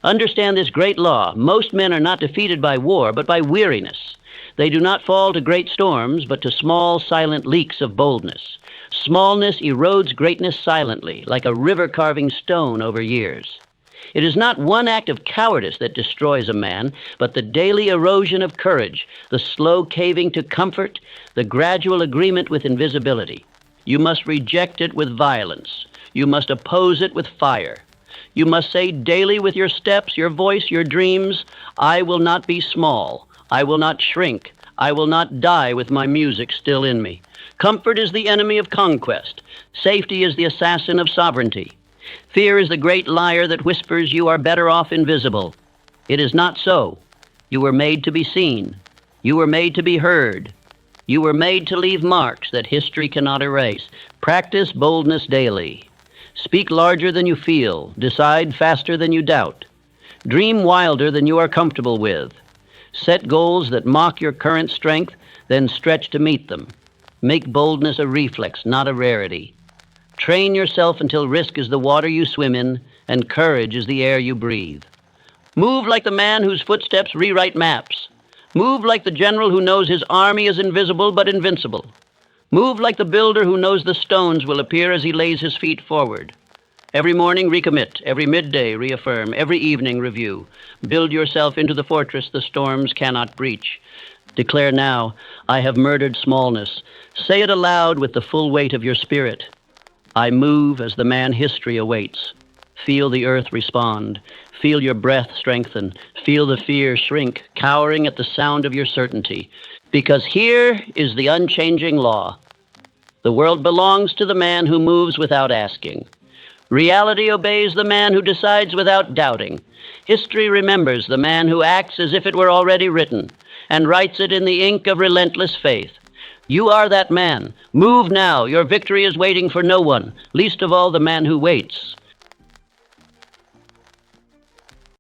Understand this great law. Most men are not defeated by war, but by weariness. They do not fall to great storms, but to small, silent leaks of boldness. Smallness erodes greatness silently, like a river carving stone over years. It is not one act of cowardice that destroys a man, but the daily erosion of courage, the slow caving to comfort, the gradual agreement with invisibility. You must reject it with violence. You must oppose it with fire. You must say daily with your steps, your voice, your dreams, "I will not be small. I will not shrink. I will not die with my music still in me." Comfort is the enemy of conquest. Safety is the assassin of sovereignty. Fear is the great liar that whispers you are better off invisible. It is not so. You were made to be seen. You were made to be heard. You were made to leave marks that history cannot erase. Practice boldness daily. Speak larger than you feel. Decide faster than you doubt. Dream wilder than you are comfortable with. Set goals that mock your current strength, then stretch to meet them. Make boldness a reflex, not a rarity. Train yourself until risk is the water you swim in and courage is the air you breathe. Move like the man whose footsteps rewrite maps. Move like the general who knows his army is invisible but invincible. Move like the builder who knows the stones will appear as he lays his feet forward. Every morning, recommit. Every midday, reaffirm. Every evening, review. Build yourself into the fortress the storms cannot breach. Declare now, "I have murdered smallness." Say it aloud with the full weight of your spirit. I move as the man history awaits. Feel the earth respond. Feel your breath strengthen. Feel the fear shrink, cowering at the sound of your certainty. Because here is the unchanging law. The world belongs to the man who moves without asking. Reality obeys the man who decides without doubting. History remembers the man who acts as if it were already written and writes it in the ink of relentless faith. You are that man. Move now. Your victory is waiting for no one, least of all the man who waits.